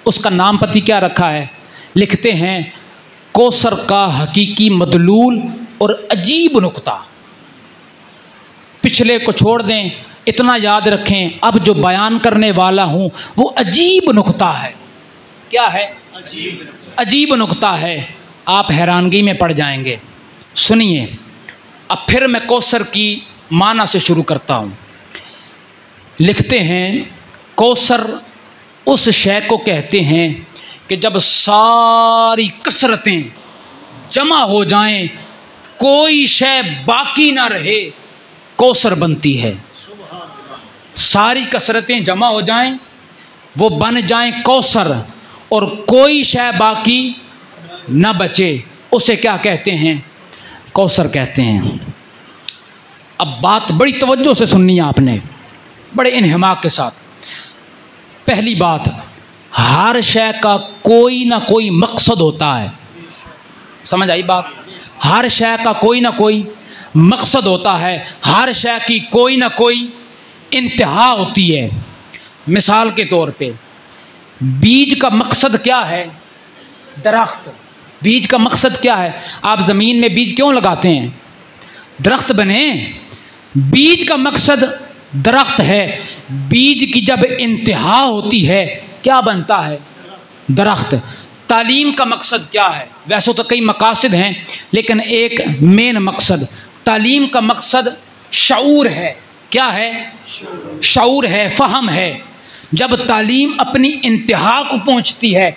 उसका नाम पति क्या रखा है, लिखते हैं कौसर का हकीकी मदलूल और अजीब नुक्ता। पिछले को छोड़ दें, इतना याद रखें, अब जो बयान करने वाला हूँ वो अजीब नुक्ता है। क्या है? अजीब नुक्ता है। आप हैरानगी में पड़ जाएंगे। सुनिए, अब फिर मैं कौसर की माना से शुरू करता हूँ। लिखते हैं कौसर उस शय को कहते हैं कि जब सारी कसरतें जमा हो जाएं, कोई शय बाकी ना रहे, कौसर बनती है। सारी कसरतें जमा हो जाएं, वो बन जाएं कौसर, और कोई शय बाकी न बचे, उसे क्या कहते हैं? कौसर कहते हैं। अब बात बड़ी तवज्जो से सुननी है आपने, बड़े इन्हिमाक के साथ। पहली बात, हर शय का कोई ना कोई मकसद होता है। समझ आई बात? हर शय का कोई ना कोई मकसद होता है, हर शय की कोई ना कोई इंतहा होती है। मिसाल के तौर पे, बीज का मकसद क्या है? दरख्त। बीज का मकसद क्या है? आप ज़मीन में बीज क्यों लगाते हैं? दरख्त बने। बीज का मकसद दरख्त है। बीज की जब इंतहा होती है, क्या बनता है? दरख्त। तालीम का मकसद क्या है? वैसे तो कई मकासद हैं, लेकिन एक मेन मकसद, तालीम का मकसद शऊर है। क्या है? शऊर है, फ़हम है। जब तालीम अपनी इंतहा को पहुंचती है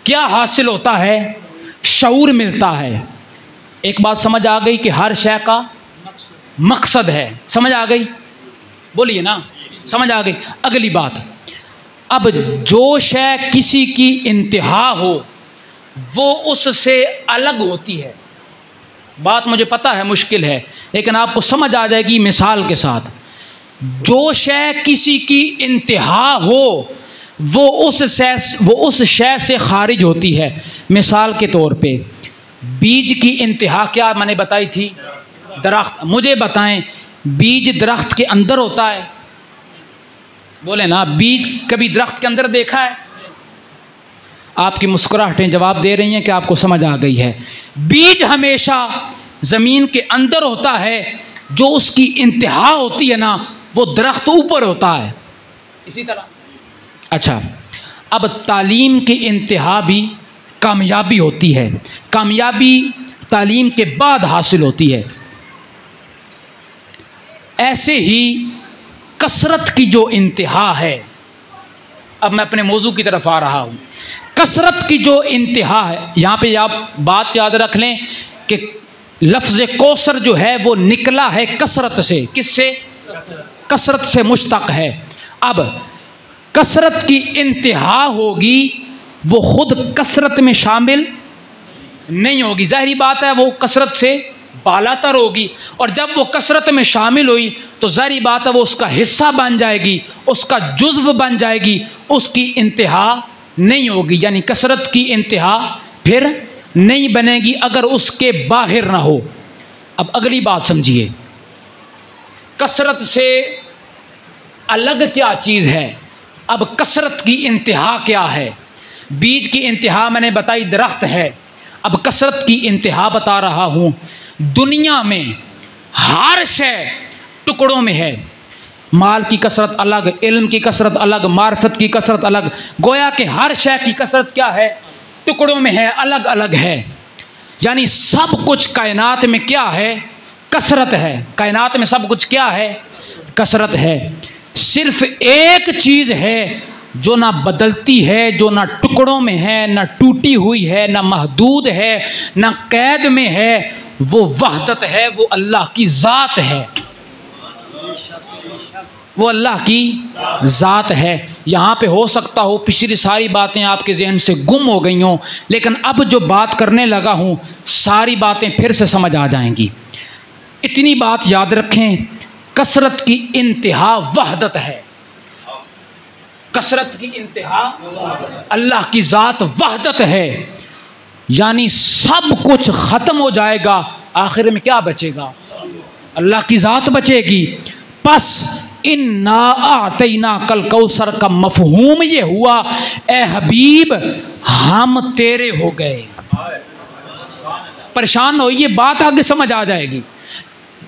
क्या हासिल होता है? शऊर मिलता है। एक बात समझ आ गई कि हर शय का मकसद है। समझ आ गई? बोलिए ना, समझ आ गई। अगली बात, अब जो शय किसी की इंतहा हो वो उससे अलग होती है। बात मुझे पता है मुश्किल है, लेकिन आपको समझ आ जाएगी मिसाल के साथ। जो शय किसी की इंतहा हो वो उस शय से खारिज होती है। मिसाल के तौर पे बीज की इंतहा क्या मैंने बताई थी? दरख्त। मुझे बताएं, बीज दरख्त के अंदर होता है? बोले ना, बीज कभी दरख्त के अंदर देखा है? आपकी मुस्कुराहटें जवाब दे रही हैं कि आपको समझ आ गई है। बीज हमेशा ज़मीन के अंदर होता है, जो उसकी इंतहा होती है ना वो दरख्त ऊपर होता है। इसी तरह अच्छा, अब तालीम की इंतहा भी कामयाबी होती है। कामयाबी तालीम के बाद हासिल होती है। ऐसे ही कसरत की जो इंतहा है, अब मैं अपने मौजू की तरफ आ रहा हूँ। कसरत की जो इंतहा है, यहाँ पे आप बात याद रख लें कि लफ्ज़ कौसर जो है वो निकला है कसरत से। किससे? कसरत से मुश्तक है। अब कसरत की इंतहा होगी वो खुद कसरत में शामिल नहीं होगी। जाहिर बात है वो कसरत से बालातर होगी, और जब वो कसरत में शामिल हुई तो जाहिर बात है वो उसका हिस्सा बन जाएगी, उसका जुज़्व बन जाएगी, उसकी इंतहा नहीं होगी। यानी कसरत की इंतहा फिर नहीं बनेगी अगर उसके बाहर ना हो। अब अगली बात समझिए, कसरत से अलग क्या चीज़ है? अब कसरत की इंतहा क्या है? बीज की इंतहा मैंने बताई दरख्त है। अब कसरत की इंतहा बता रहा हूँ। दुनिया में हर शय टुकड़ों में है। माल की कसरत अलग, इल्म की कसरत अलग, मार्फत की कसरत अलग। गोया कि हर शय की कसरत क्या है? टुकड़ों में है, अलग अलग है। यानी सब कुछ कायनात में क्या है? कसरत है। कायनात में सब कुछ क्या है? कसरत है। सिर्फ एक चीज़ है जो ना बदलती है, जो ना टुकड़ों में है, ना टूटी हुई है, ना महदूद है, ना कैद में है, वो वहदत है, वो अल्लाह की ज़ात है। वो अल्लाह की ज़ात है। यहाँ पे हो सकता हो पिछली सारी बातें आपके जहन से गुम हो गई हों, लेकिन अब जो बात करने लगा हूँ सारी बातें फिर से समझ आ जाएंगी। इतनी बात याद रखें, कसरत की इंतहा वहदत है। कसरत की इंतहा अल्लाह की ज़ात वहदत है। यानी सब कुछ ख़त्म हो जाएगा, आखिर में क्या बचेगा? अल्लाह की ज़ात बचेगी। बस इन्ना आतैना कल कौसर का मफहूम ये हुआ, ए हबीब हम तेरे हो गए। परेशान हो, ये बात आगे समझ आ जाएगी।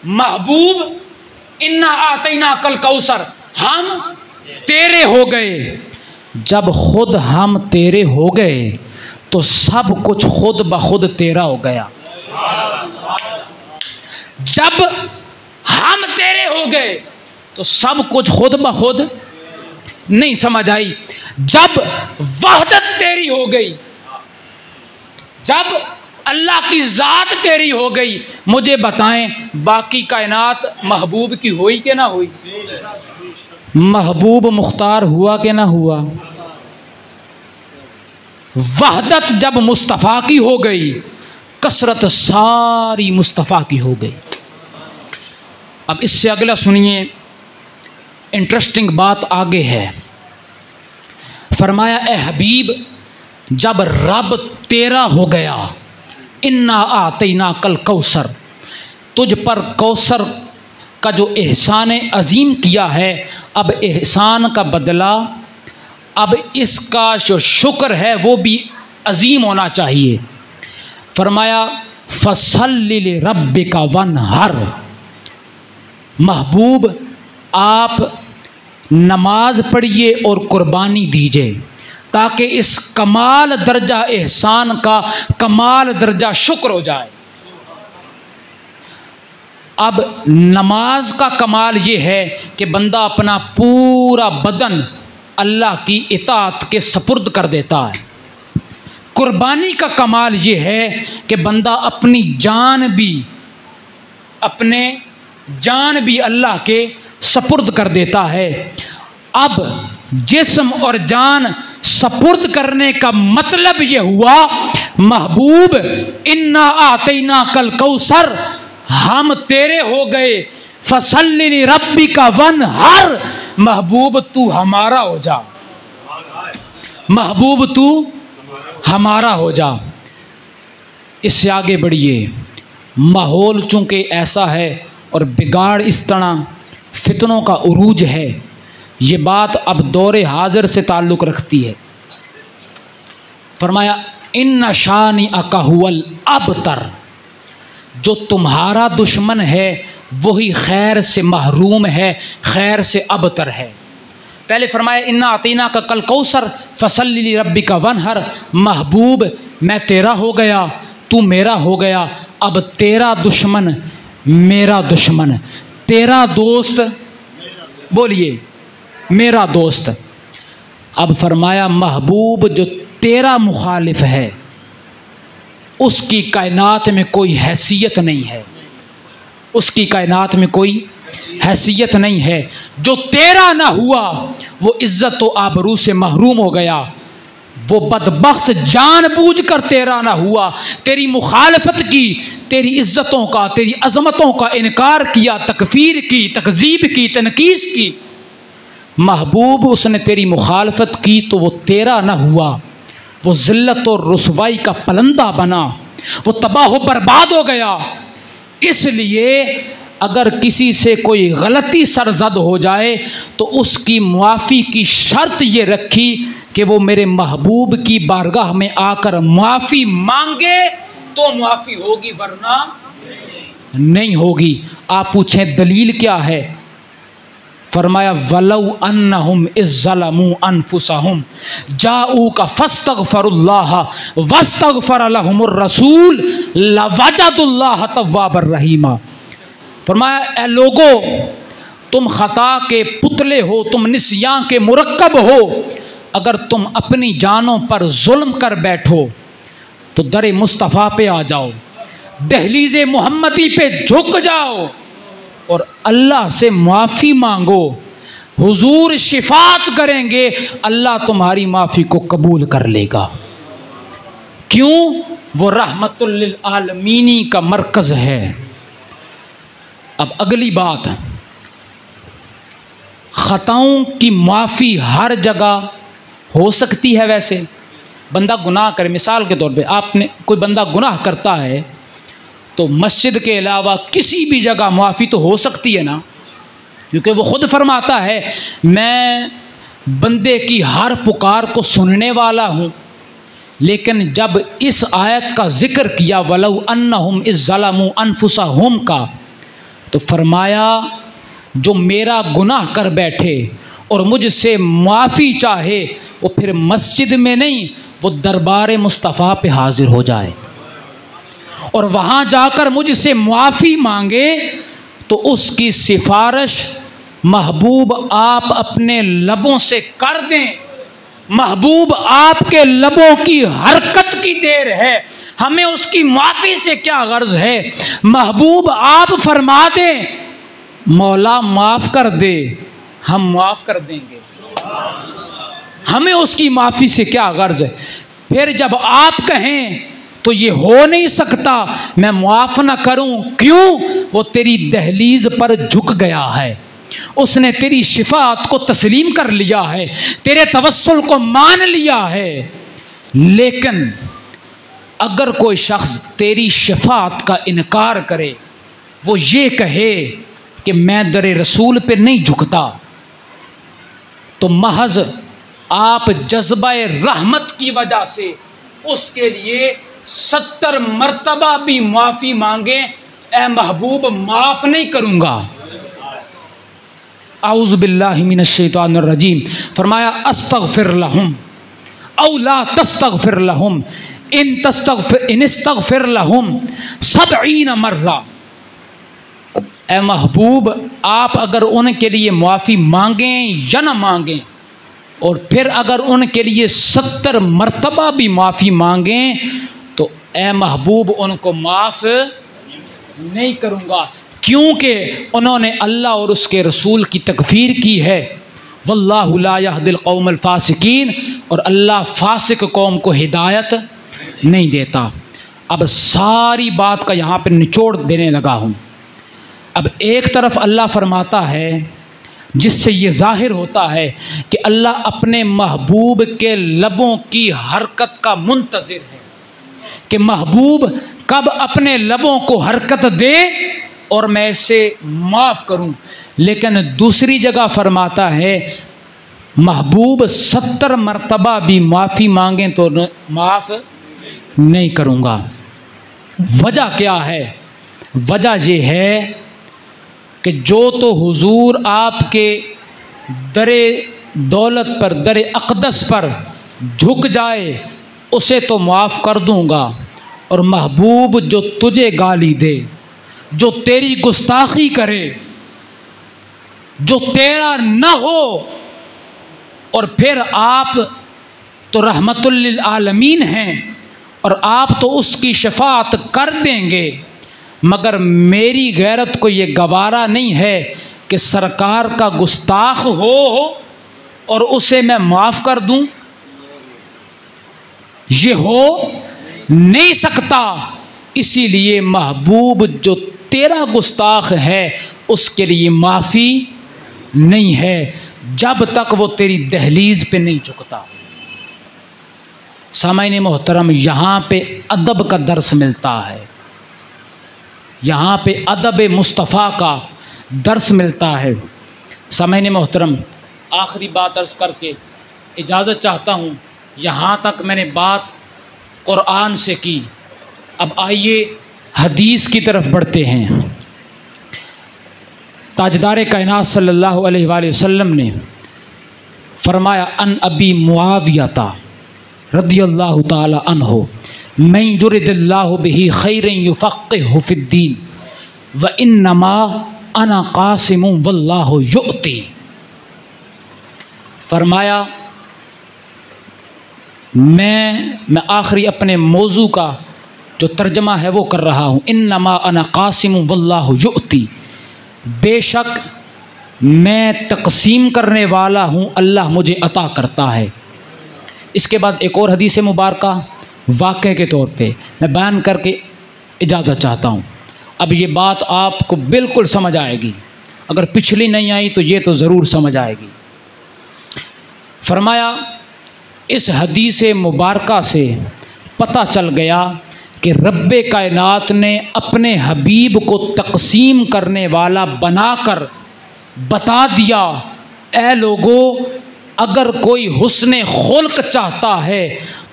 महबूब, इन्ना आतैना कल कौसर, हम तेरे हो गए। जब खुद हम तेरे हो गए तो सब कुछ खुद ब खुद तेरा हो गया। जब हम तेरे हो गए तो सब कुछ खुद ब खुद नहीं समझ आई। जब वहदत तेरी हो गई, जब अल्लाह की ज़ात तेरी हो गई, मुझे बताएं बाकी कायनात महबूब की हुई कि ना हुई? महबूब मुख्तार हुआ कि ना हुआ? वहदत जब मुस्तफ़ा की हो गई, कसरत सारी मुस्तफ़ा की हो गई। अब इससे अगला सुनिए, इंटरेस्टिंग बात आगे है। फरमाया, ए हबीब जब रब तेरा हो गया, इन्ना आतैना कल कौसर, तुझ पर कौसर का जो एहसान अजीम किया है, अब एहसान का बदला, अब इसका जो शुक्र है वो भी अजीम होना चाहिए। फरमाया, फसल्लि लिरब्बिका वन्हर, महबूब आप नमाज पढ़िए और कुर्बानी दीजिए, ताकि इस कमाल दर्जा एहसान का कमाल दर्जा शुक्र हो जाए। अब नमाज का कमाल ये है कि बंदा अपना पूरा बदन अल्लाह की इताअत के सपुर्द कर देता है। कुर्बानी का कमाल ये है कि बंदा अपनी जान भी अल्लाह के सपुर्द कर देता है। अब जिस्म और जान सपुर्द करने का मतलब ये हुआ, महबूब इन्ना आतैना कल कौसर, हम तेरे हो गए, फसल्लि लिरब्बिका वनहर, महबूब तू हमारा हो जा, महबूब तू हमारा हो जा। इससे आगे बढ़िए, माहौल चूँकि ऐसा है और बिगाड़ इस तरह, फितनों का उरूज है, ये बात अब दौरे हाजिर से ताल्लुक़ रखती है। फरमाया इन्ना शानी अकाहुल अबतर, जो तुम्हारा दुश्मन है वही खैर से महरूम है, खैर से अबतर है। पहले फरमाया इन्ना अतीना का कल कौसर फसल्लि लिरब्बिका वनहर, महबूब मैं तेरा हो गया, तू मेरा हो गया, अब तेरा दुश्मन मेरा दुश्मन, तेरा दोस्त बोलिए मेरा दोस्त। अब फरमाया महबूब जो तेरा मुखालिफ है उसकी कायनात में कोई हैसियत नहीं है, उसकी कायनात में कोई हैसियत नहीं है। जो तेरा ना हुआ वो इज़्ज़त व आबरू से महरूम हो गया, वो बदबख्त जानबूझकर तेरा ना हुआ, तेरी मुखालफत की, तेरी इज़्ज़तों का, तेरी अज़मतों का इनकार किया, तकफीर की, तकज़ीब की, तनकीस की। महबूब उसने तेरी मुखालफत की तो वो तेरा ना हुआ, वो ज़िल्लत और रुसवाई का पलंदा बना, वो तबाह बर्बाद हो गया। इसलिए अगर किसी से कोई गलती सरजद हो जाए तो उसकी मुआफ़ी की शर्त ये रखी कि वो मेरे महबूब की बारगाह में आकर मुआफ़ी मांगे तो मुआफ़ी होगी, वरना नहीं होगी। आप पूछें दलील क्या है? फरमाया वलौ अन्नहुम इज़्ज़लमू अनफुसहुम जाऊका फस्तगफरुल्लाह वस्तगफर लहुमुर रसूल लवजदुल्लाह तव्वाबर रहीमा। फरमाया ए लोगो, तुम ख़ता के पुतले हो, तुम निस्यां के मुरक्कब हो, अगर तुम अपनी जानों पर जुल्म कर बैठो तो दर मुस्तफ़ा पे आ जाओ, दहलीज़ मोहम्मदी पे झुक जाओ और अल्लाह से माफ़ी मांगो, हुजूर शिफात करेंगे, अल्लाह तुम्हारी माफ़ी को कबूल कर लेगा। क्यों? वो रहमतुल लिल आलमीनी का मरकज़ है। अब अगली बात, ख़ताओं की माफ़ी हर जगह हो सकती है। वैसे बंदा गुनाह करे, मिसाल के तौर पे आपने कोई बंदा गुनाह करता है तो मस्जिद के अलावा किसी भी जगह माफ़ी तो हो सकती है ना, क्योंकि वो ख़ुद फरमाता है मैं बंदे की हर पुकार को सुनने वाला हूँ। लेकिन जब इस आयत का ज़िक्र किया वलौ अन्नहुम इज़्ज़लमू अनफुसहुम का, तो फरमाया जो मेरा गुनाह कर बैठे और मुझसे माफ़ी चाहे वो फिर मस्जिद में नहीं, वो दरबार मुस्तफ़ा पे हाजिर हो जाए और वहाँ जाकर मुझसे माफ़ी मांगे तो उसकी सिफारिश महबूब आप अपने लबों से कर दें। महबूब आपके लबों की हरकत की देर है, हमें उसकी माफ़ी से क्या गर्ज है। महबूब आप फरमा दें मौला माफ़ कर दे, हम माफ़ कर देंगे, हमें उसकी माफ़ी से क्या गर्ज है। फिर जब आप कहें तो ये हो नहीं सकता मैं मुआफ़ ना करूं, क्यों? वो तेरी दहलीज पर झुक गया है, उसने तेरी शिफात को तस्लीम कर लिया है, तेरे तवस्सुल को मान लिया है। लेकिन अगर कोई शख्स तेरी शिफात का इनकार करे, वो ये कहे कि मैं दर रसूल पे नहीं झुकता, तो महज आप जज्बा रहमत की वजह से उसके लिए 70 मरतबा भी माफ़ी मांगे, ए महबूब माफ़ नहीं करूँगा। औज़ु बिल्लाहि मिनश शैतानिर रजीम। फरमाया अस्तगफिर लहुम औ ला तस्तगफिर लहुम इन इस्तगफिर लहुम 70 मर्रा। ए महबूब आप अगर उनके लिए माफ़ी मांगें या न मांगें, और फिर अगर उनके लिए 70 मरतबा भी माफ़ी मांगें तो ए महबूब उनको माफ़ नहीं करूँगा, क्योंकि उन्होंने अल्लाह और उसके रसूल की तकफीर की है। वल्लाहु ला यहदिल कौमल फासिकीन, और अल्लाह फासिक कौम को हिदायत नहीं देता। अब सारी बात का यहाँ पर निचोड़ देने लगा हूँ। अब एक तरफ अल्लाह फरमाता है, जिससे ये ज़ाहिर होता है कि अल्लाह अपने महबूब के लबों की हरकत का मुंतज़िर है कि महबूब कब अपने लबों को हरकत दे और मैं इसे माफ़ करूं। लेकिन दूसरी जगह फरमाता है महबूब 70 मरतबा भी माफ़ी मांगें तो माफ़ नहीं करूंगा। वजह क्या है? वजह ये है कि जो तो हुजूर आपके दरे दौलत पर, दरे अक़दस पर झुक जाए उसे तो माफ़ कर दूंगा, और महबूब जो तुझे गाली दे, जो तेरी गुस्ताखी करे, जो तेरा न हो, और फिर आप तो रहमतुल लिल आलमीन हैं और आप तो उसकी शफाअत कर देंगे, मगर मेरी गैरत को ये गवारा नहीं है कि सरकार का गुस्ताख हो और उसे मैं माफ़ कर दूं। ये हो नहीं सकता। इसीलिए महबूब जो तेरा गुस्ताख है उसके लिए माफ़ी नहीं है जब तक वो तेरी दहलीज पे नहीं झुकता। सामाईन मोहतरम, यहाँ पे अदब का दर्स मिलता है, यहाँ पे अदब मुस्तफ़ा का दर्स मिलता है। सामाईन मोहतरम, आखिरी बात अर्ज़ करके इजाज़त चाहता हूँ। यहाँ तक मैंने बात कुरान से की, अब आइए हदीस की तरफ बढ़ते हैं। ताजदार कायनात सल्लल्लाहु अलैहि वसल्लम ने फरमाया, अन अबी मुआवियता रज़ियल्लाहु ताला अन्हु मैं युरिदिल्लाहु बिही खैरन युफ़क़्क़िहु फ़िद्दीन व इन्नमा अना क़ासिमुन वल्लाहु युअती। फरमाया, मैं आखिरी अपने मौजू का जो तर्जमा है वो कर रहा हूँ। इन्नमा अना क़ासिमुन वल्लाहु युअती, बेशक मैं तक़सीम करने वाला हूँ, अल्लाह मुझे अता करता है। इसके बाद एक और हदीस मुबारका वाक़े के तौर पे मैं बयान करके इजाज़त चाहता हूँ। अब ये बात आपको बिल्कुल समझ आएगी, अगर पिछली नहीं आई तो ये तो ज़रूर समझ आएगी। फरमाया, इस हदीस मुबारका से पता चल गया कि रब्बे कायनात ने अपने हबीब को तक़सीम करने वाला बनाकर बता दिया, ए लोगो, अगर कोई हुस्ने खुल्क चाहता है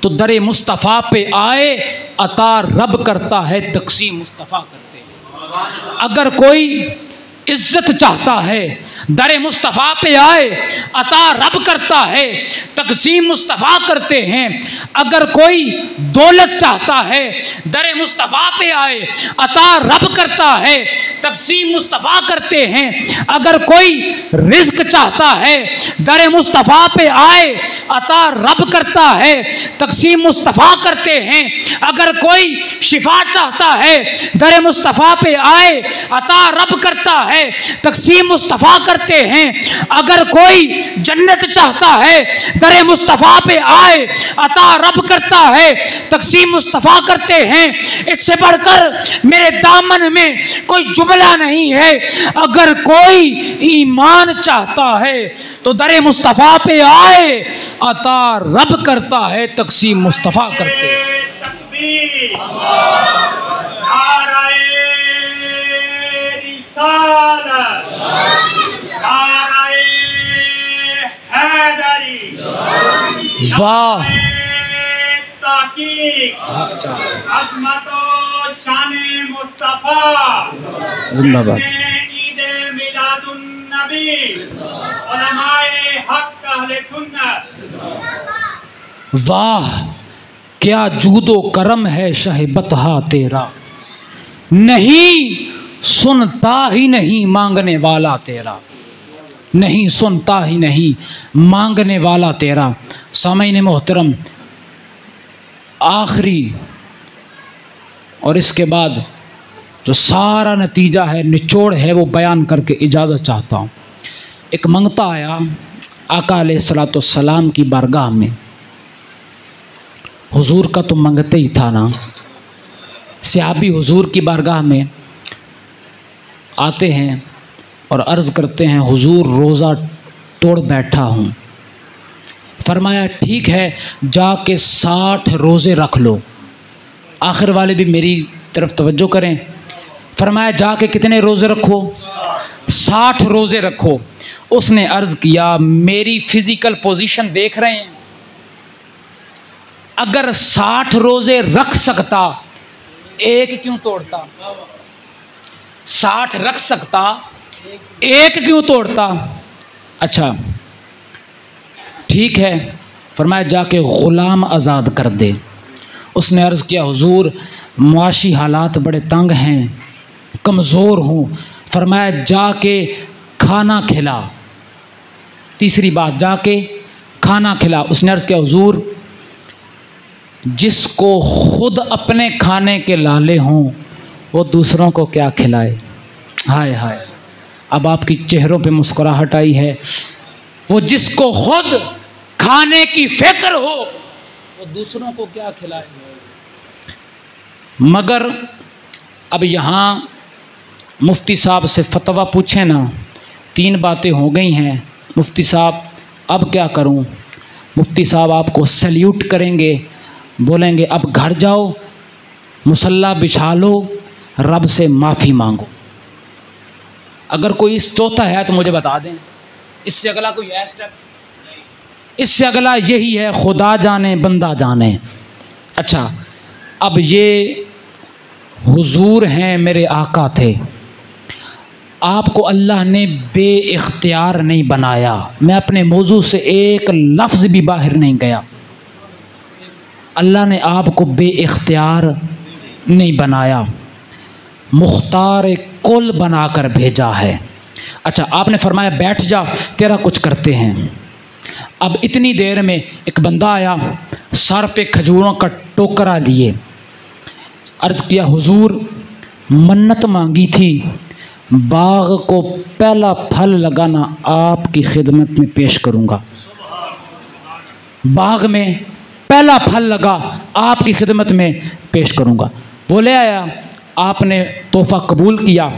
तो दरे मुस्तफ़ा पे आए, अता रब करता है, तक़सीम मुस्तफ़ा करते हैं। अगर कोई इज़्ज़त चाहता है दरे मुस्तफ़ा पे आए, अता रब करता है, तक़सीम मुस्तफ़ा करते हैं। अगर कोई दौलत चाहता है दरे मुस्तफ़ा पे आए, अता रब करता है, तक़सीम मुस्तफ़ा करते हैं। अगर कोई रिज़्क़ चाहता है दरे मुस्तफ़ा पे आए, अता रब करता है, तक़सीम मुस्तफ़ा करते हैं। अगर कोई शिफा चाहता है दरे मुस्तफ़ा पे आए, अता रब करता है, तक़सीम मुस्तफ़ा करते हैं। अगर कोई जन्नत चाहता है दरे मुस्तफ़ा पे आए, अता रब करता है, तक़सीम मुस्तफ़ा करते हैं। इससे बढ़कर मेरे दामन में कोई जुमला नहीं है। अगर कोई ईमान चाहता है तो दरे मुस्तफ़ा पे आए, अता रब करता है, तक़सीम मुस्तफ़ा करते हैं। वाह, जिंदाबाद। वाह, क्या जूदो करम है शहबतहा तेरा, नहीं सुनता ही नहीं मांगने वाला तेरा। नहीं सुनता ही नहीं, मांगने वाला तेरा। सामईन मोहतरम, आखिरी और इसके बाद जो सारा नतीजा है, निचोड़ है, वो बयान करके इजाज़त चाहता हूँ। एक मंगता आया आका अलैहिस्सलाम की बारगाह में। हुजूर का तो मंगते ही था ना। सहाबी हुजूर की बारगाह में आते हैं और अर्ज़ करते हैं, हुजूर रोज़ा तोड़ बैठा हूँ। फरमाया ठीक है, जाके 60 रोज़े रख लो। आखिर वाले भी मेरी तरफ तवज्जो करें। फरमाया जाके कितने रोज़े रखो? 60 रोज़े रखो। उसने अर्ज़ किया, मेरी फ़िज़िकल पोजीशन देख रहे हैं, अगर 60 रोज़े रख सकता, एक क्यों तोड़ता? 60 रख सकता, एक क्यों तोड़ता? अच्छा ठीक है। फरमाया जाके ग़ुलाम आज़ाद कर दे। उसने अर्ज़ किया, हुजूर मुआशी हालात बड़े तंग हैं, कमज़ोर हूँ। फरमाया जाके खाना खिला। तीसरी बात, जाके खाना खिला। उसने अर्ज़ किया, हुजूर जिसको खुद अपने खाने के लाले हों वो दूसरों को क्या खिलाए। हाय हाय, अब आपकी चेहरों पे मुस्कुराहट आई है। वो जिसको खुद खाने की फिक्र हो वो दूसरों को क्या खिलाए। मगर अब यहाँ मुफ्ती साहब से फतवा पूछे ना, 3 बातें हो गई हैं। मुफ्ती साहब अब क्या करूँ? मुफ्ती साहब आपको सल्यूट करेंगे, बोलेंगे अब घर जाओ, मुसल्ला बिछा लो, रब से माफ़ी मांगो। अगर कोई इस चौथा है तो मुझे बता दें। इससे अगला कोई है स्टेप? इससे अगला यही है, खुदा जाने बंदा जाने। अच्छा, अब ये हुजूर हैं, मेरे आका थे। आपको अल्लाह ने बेइख्तियार नहीं बनाया। मैं अपने मौजू से एक लफ्ज़ भी बाहर नहीं गया। अल्लाह ने आपको बेइख्तियार नहीं बनाया, मुख्तार कुल बनाकर भेजा है। अच्छा, आपने फरमाया बैठ जा, तेरा कुछ करते हैं। अब इतनी देर में एक बंदा आया, सर पे खजूरों का टोकरा लिए। अर्ज़ किया, हुजूर मन्नत मांगी थी, बाग को पहला फल लगाना आपकी खिदमत में पेश करूँगा। बाग में पहला फल लगा, आपकी खिदमत में पेश करूँगा। वो ले आया, आपने तोहफ़ा कबूल किया।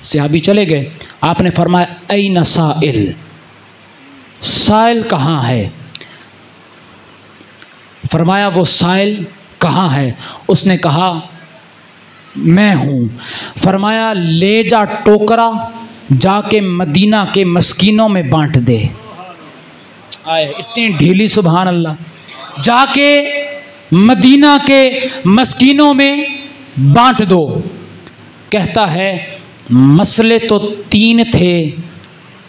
सहाबी चले गए। आपने फरमाया, ऐन साइल, साइल कहाँ है? फरमाया, वो साइल कहाँ है? उसने कहा, मैं हूँ। फरमाया, ले जा टोकरा, जाके मदीना के मस्कीनों में बांट दे। आए इतनी ढीली, सुभान अल्लाह। जाके मदीना के मस्कीनों में बांट दो। कहता है, मसले तो 3 थे,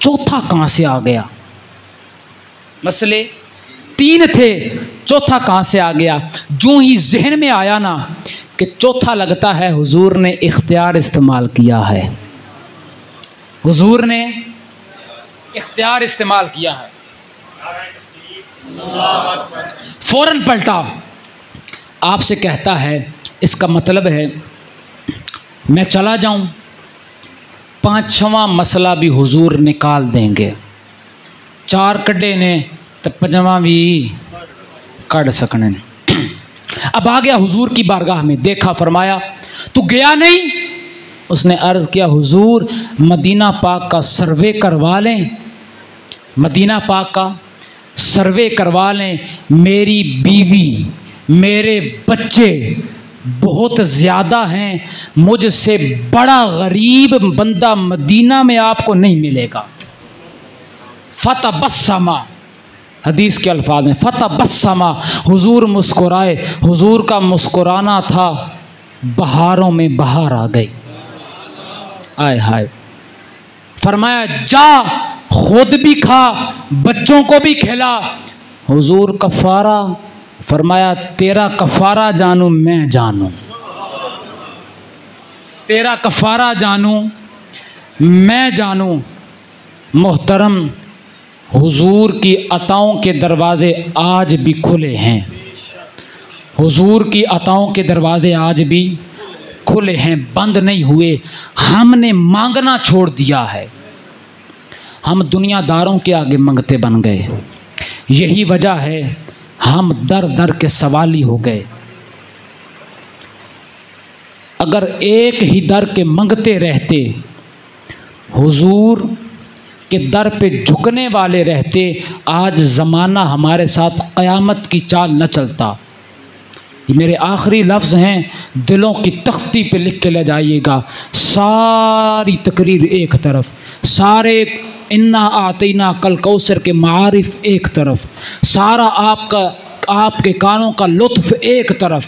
चौथा कहाँ से आ गया? मसले 3 थे, चौथा कहाँ से आ गया? जो ही जहन में आया ना कि चौथा लगता है हुजूर ने इख्तियार इस्तेमाल किया है। हुजूर ने इख्तियार इस्तेमाल किया है। फौरन पलटा, आपसे कहता है, इसका मतलब है मैं चला जाऊं, 5वां मसला भी हुजूर निकाल देंगे। 4 कड्डे ने तो 5वां भी कड़ सकने। अब आ गया हुजूर की बारगाह में, देखा, फरमाया, तू गया नहीं? उसने अर्ज़ किया, हुजूर मदीना पाक का सर्वे करवा लें, मदीना पाक का सर्वे करवा लें। मेरी बीवी, मेरे बच्चे बहुत ज़्यादा हैं, मुझसे बड़ा गरीब बंदा मदीना में आपको नहीं मिलेगा। फतबस्समा, हदीस के अल्फाज में, फतबस्समा, हुजूर मुस्कुराए। हुजूर का मुस्कुराना था, बहारों में बहार आ गई। आय हाय। फरमाया, जा खुद भी खा, बच्चों को भी खिला। हुजूर कफ़ारा, फरमाया, तेरा कफ़ारा जानूं मैं जानूं, तेरा कफ़ारा जानूं मैं जानूं। मोहतरम, हुजूर की अताओं के दरवाज़े आज भी खुले हैं। हुजूर की अताओं के दरवाज़े आज भी खुले हैं, बंद नहीं हुए। हमने मांगना छोड़ दिया है, हम दुनियादारों के आगे मंगते बन गए। यही वजह है हम दर दर के सवाली हो गए। अगर एक ही दर के मंगते रहते, हुजूर के दर पे झुकने वाले रहते, आज ज़माना हमारे साथ क़यामत की चाल न चलता। ये मेरे आखिरी लफ्ज़ हैं, दिलों की तख्ती पे लिख के ले जाइएगा। सारी तकरीर एक तरफ, सारे इन्ना आतीना कल कौसर के मारिफ एक तरफ, सारा आपके कानों का लुत्फ़ एक तरफ,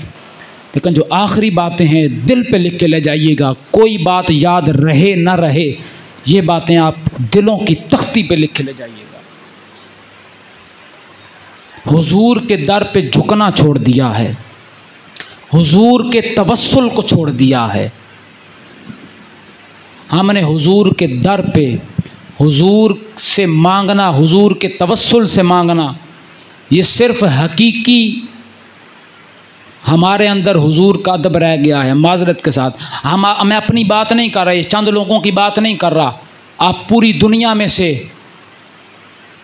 लेकिन जो आखिरी बातें हैं दिल पे लिख के ले जाइएगा। कोई बात याद रहे ना रहे, ये बातें आप दिलों की तख्ती पे लिख के ले जाइएगा। हुजूर के दर पे झुकना छोड़ दिया है, हुजूर के तवस्सुल को छोड़ दिया है। हमने हुजूर के दर पे हुजूर से मांगना, हुजूर के तवस्सुल से मांगना, ये सिर्फ हकीकी हमारे अंदर हुजूर का अदब रह गया है। माजरत के साथ मैं अपनी बात नहीं कर रहा, चंद लोगों की बात नहीं कर रहा। आप पूरी दुनिया में से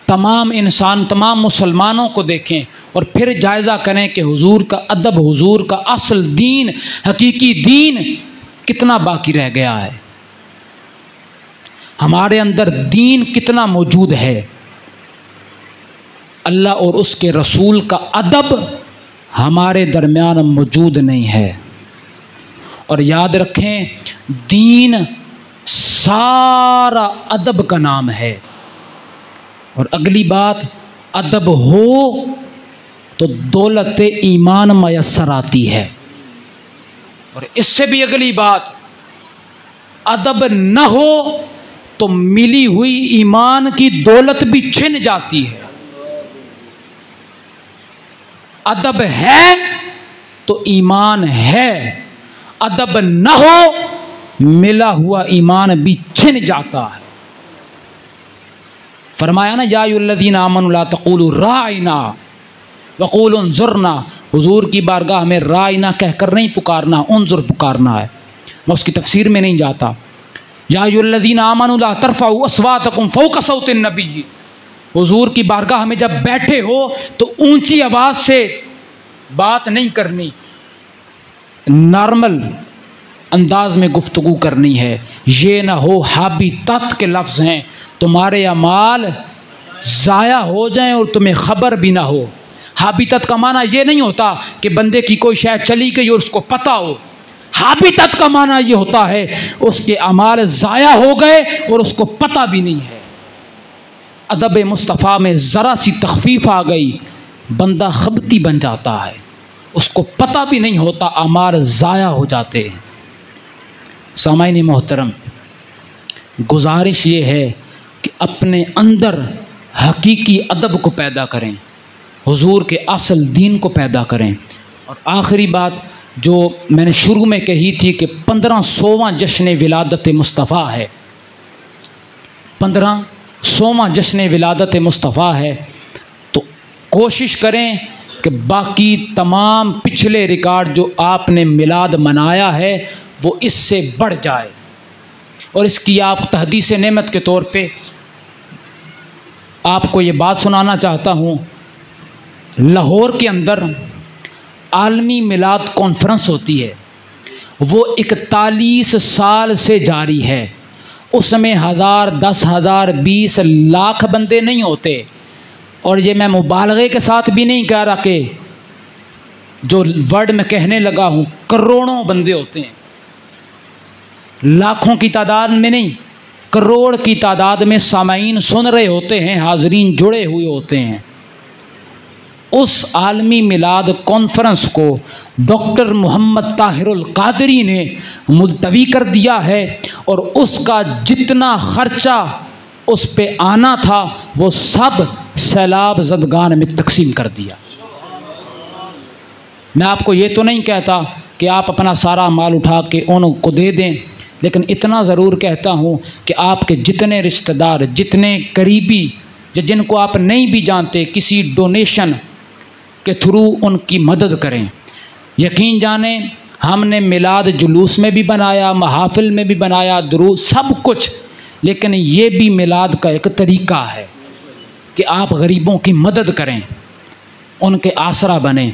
तमाम इंसान, तमाम मुसलमानों को देखें और फिर जायज़ा करें कि हुजूर का अदब, हुजूर का असल दीन, हकीकी दीन कितना बाकी रह गया है। हमारे अंदर दीन कितना मौजूद है। अल्लाह और उसके रसूल का अदब हमारे दरमियान मौजूद नहीं है। और याद रखें, दीन सारा अदब का नाम है। और अगली बात, अदब हो तो दौलत ईमान मयस्सर आती है। और इससे भी अगली बात, अदब न हो तो मिली हुई ईमान की दौलत भी छिन जाती है। अदब है तो ईमान है, अदब न हो मिला हुआ ईमान भी छिन जाता है। फरमाया ना, या अय्युहल्लज़ीना आमनू ला तक़ूलू राइना वक़ूलू उन्ज़ुरना। हुजूर की बारगाह में राइना कहकर नहीं पुकारना, उन्ज़ुर पुकारना है। मैं उसकी तफसीर में नहीं जाता। या अय्युहल्लज़ीना आमनू ला तर्फ़अू अस्वातकुम फ़ौक़ सौतिन नबी। हुजूर की बारगाह में जब बैठे हो तो ऊंची आवाज़ से बात नहीं करनी, नॉर्मल अंदाज में गुफ्तगू करनी है। ये ना हो हाबी तत् के लफ्ज़ हैं, तुम्हारे अमाल ज़ाया हो जाएं और तुम्हें ख़बर भी ना हो। हाबितत का माना ये नहीं होता कि बंदे की कोई शय चली गई और उसको पता हो। हाबितत का माना ये होता है उसके अमाल ज़ाया हो गए और उसको पता भी नहीं है। अदब मुस्तफ़ा में ज़रा सी तख़फ़ीफ़ आ गई, बंदा खबती बन जाता है, उसको पता भी नहीं होता, अमाल ज़ाया हो जाते हैं। सामाईन मोहतरम, गुजारिश ये है कि अपने अंदर हकीकी अदब को पैदा करें, हुजूर के असल दीन को पैदा करें। और आखिरी बात जो मैंने शुरू में कही थी कि 1500वां जश्न विलादत मुस्तफ़ा है, 1500वां जश्न विलादत मुस्तफ़ा है, तो कोशिश करें कि बाकी तमाम पिछले रिकॉर्ड जो आपने मिलाद मनाया है वो इससे बढ़ जाए। और इसकी आप तहदीस नेमत के तौर पे आपको ये बात सुनाना चाहता हूँ, लाहौर के अंदर आलमी मिलाद कॉन्फ्रेंस होती है, वो 41 साल से जारी है। उसमें 1000, 10,000, 20 लाख बंदे नहीं होते। और ये मैं मुबालगे के साथ भी नहीं कह रहा कि जो वर्ड में कहने लगा हूँ, करोड़ों बंदे होते हैं, लाखों की तादाद में नहीं, करोड़ की तादाद में सामाईन सुन रहे होते हैं, हाजरीन जुड़े हुए होते हैं। उस आलमी मिलाद कॉन्फ्रेंस को डॉक्टर मोहम्मद ताहिरुल कादरी ने मुलतवी कर दिया है और उसका जितना खर्चा उस पे आना था वो सब सैलाब ज़दगान में तकसीम कर दिया। मैं आपको ये तो नहीं कहता कि आप अपना सारा माल उठा के उनको दे दें, लेकिन इतना ज़रूर कहता हूँ कि आपके जितने रिश्तेदार, जितने करीबी, जिनको आप नहीं भी जानते, किसी डोनेशन के थ्रू उनकी मदद करें। यकीन जानें, हमने मिलाद जुलूस में भी बनाया, महाफिल में भी बनाया, दुरूद, सब कुछ, लेकिन ये भी मिलाद का एक तरीक़ा है कि आप गरीबों की मदद करें, उनके आसरा बने।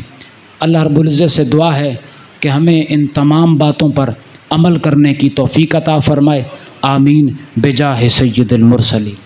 अल्लाह रब्बुल इज़्ज़त से दुआ है कि हमें इन तमाम बातों पर अमल करने की तौफ़ीक़ अता फ़रमाए। आमीन बेजाह सय्यदुल मुरसलीन।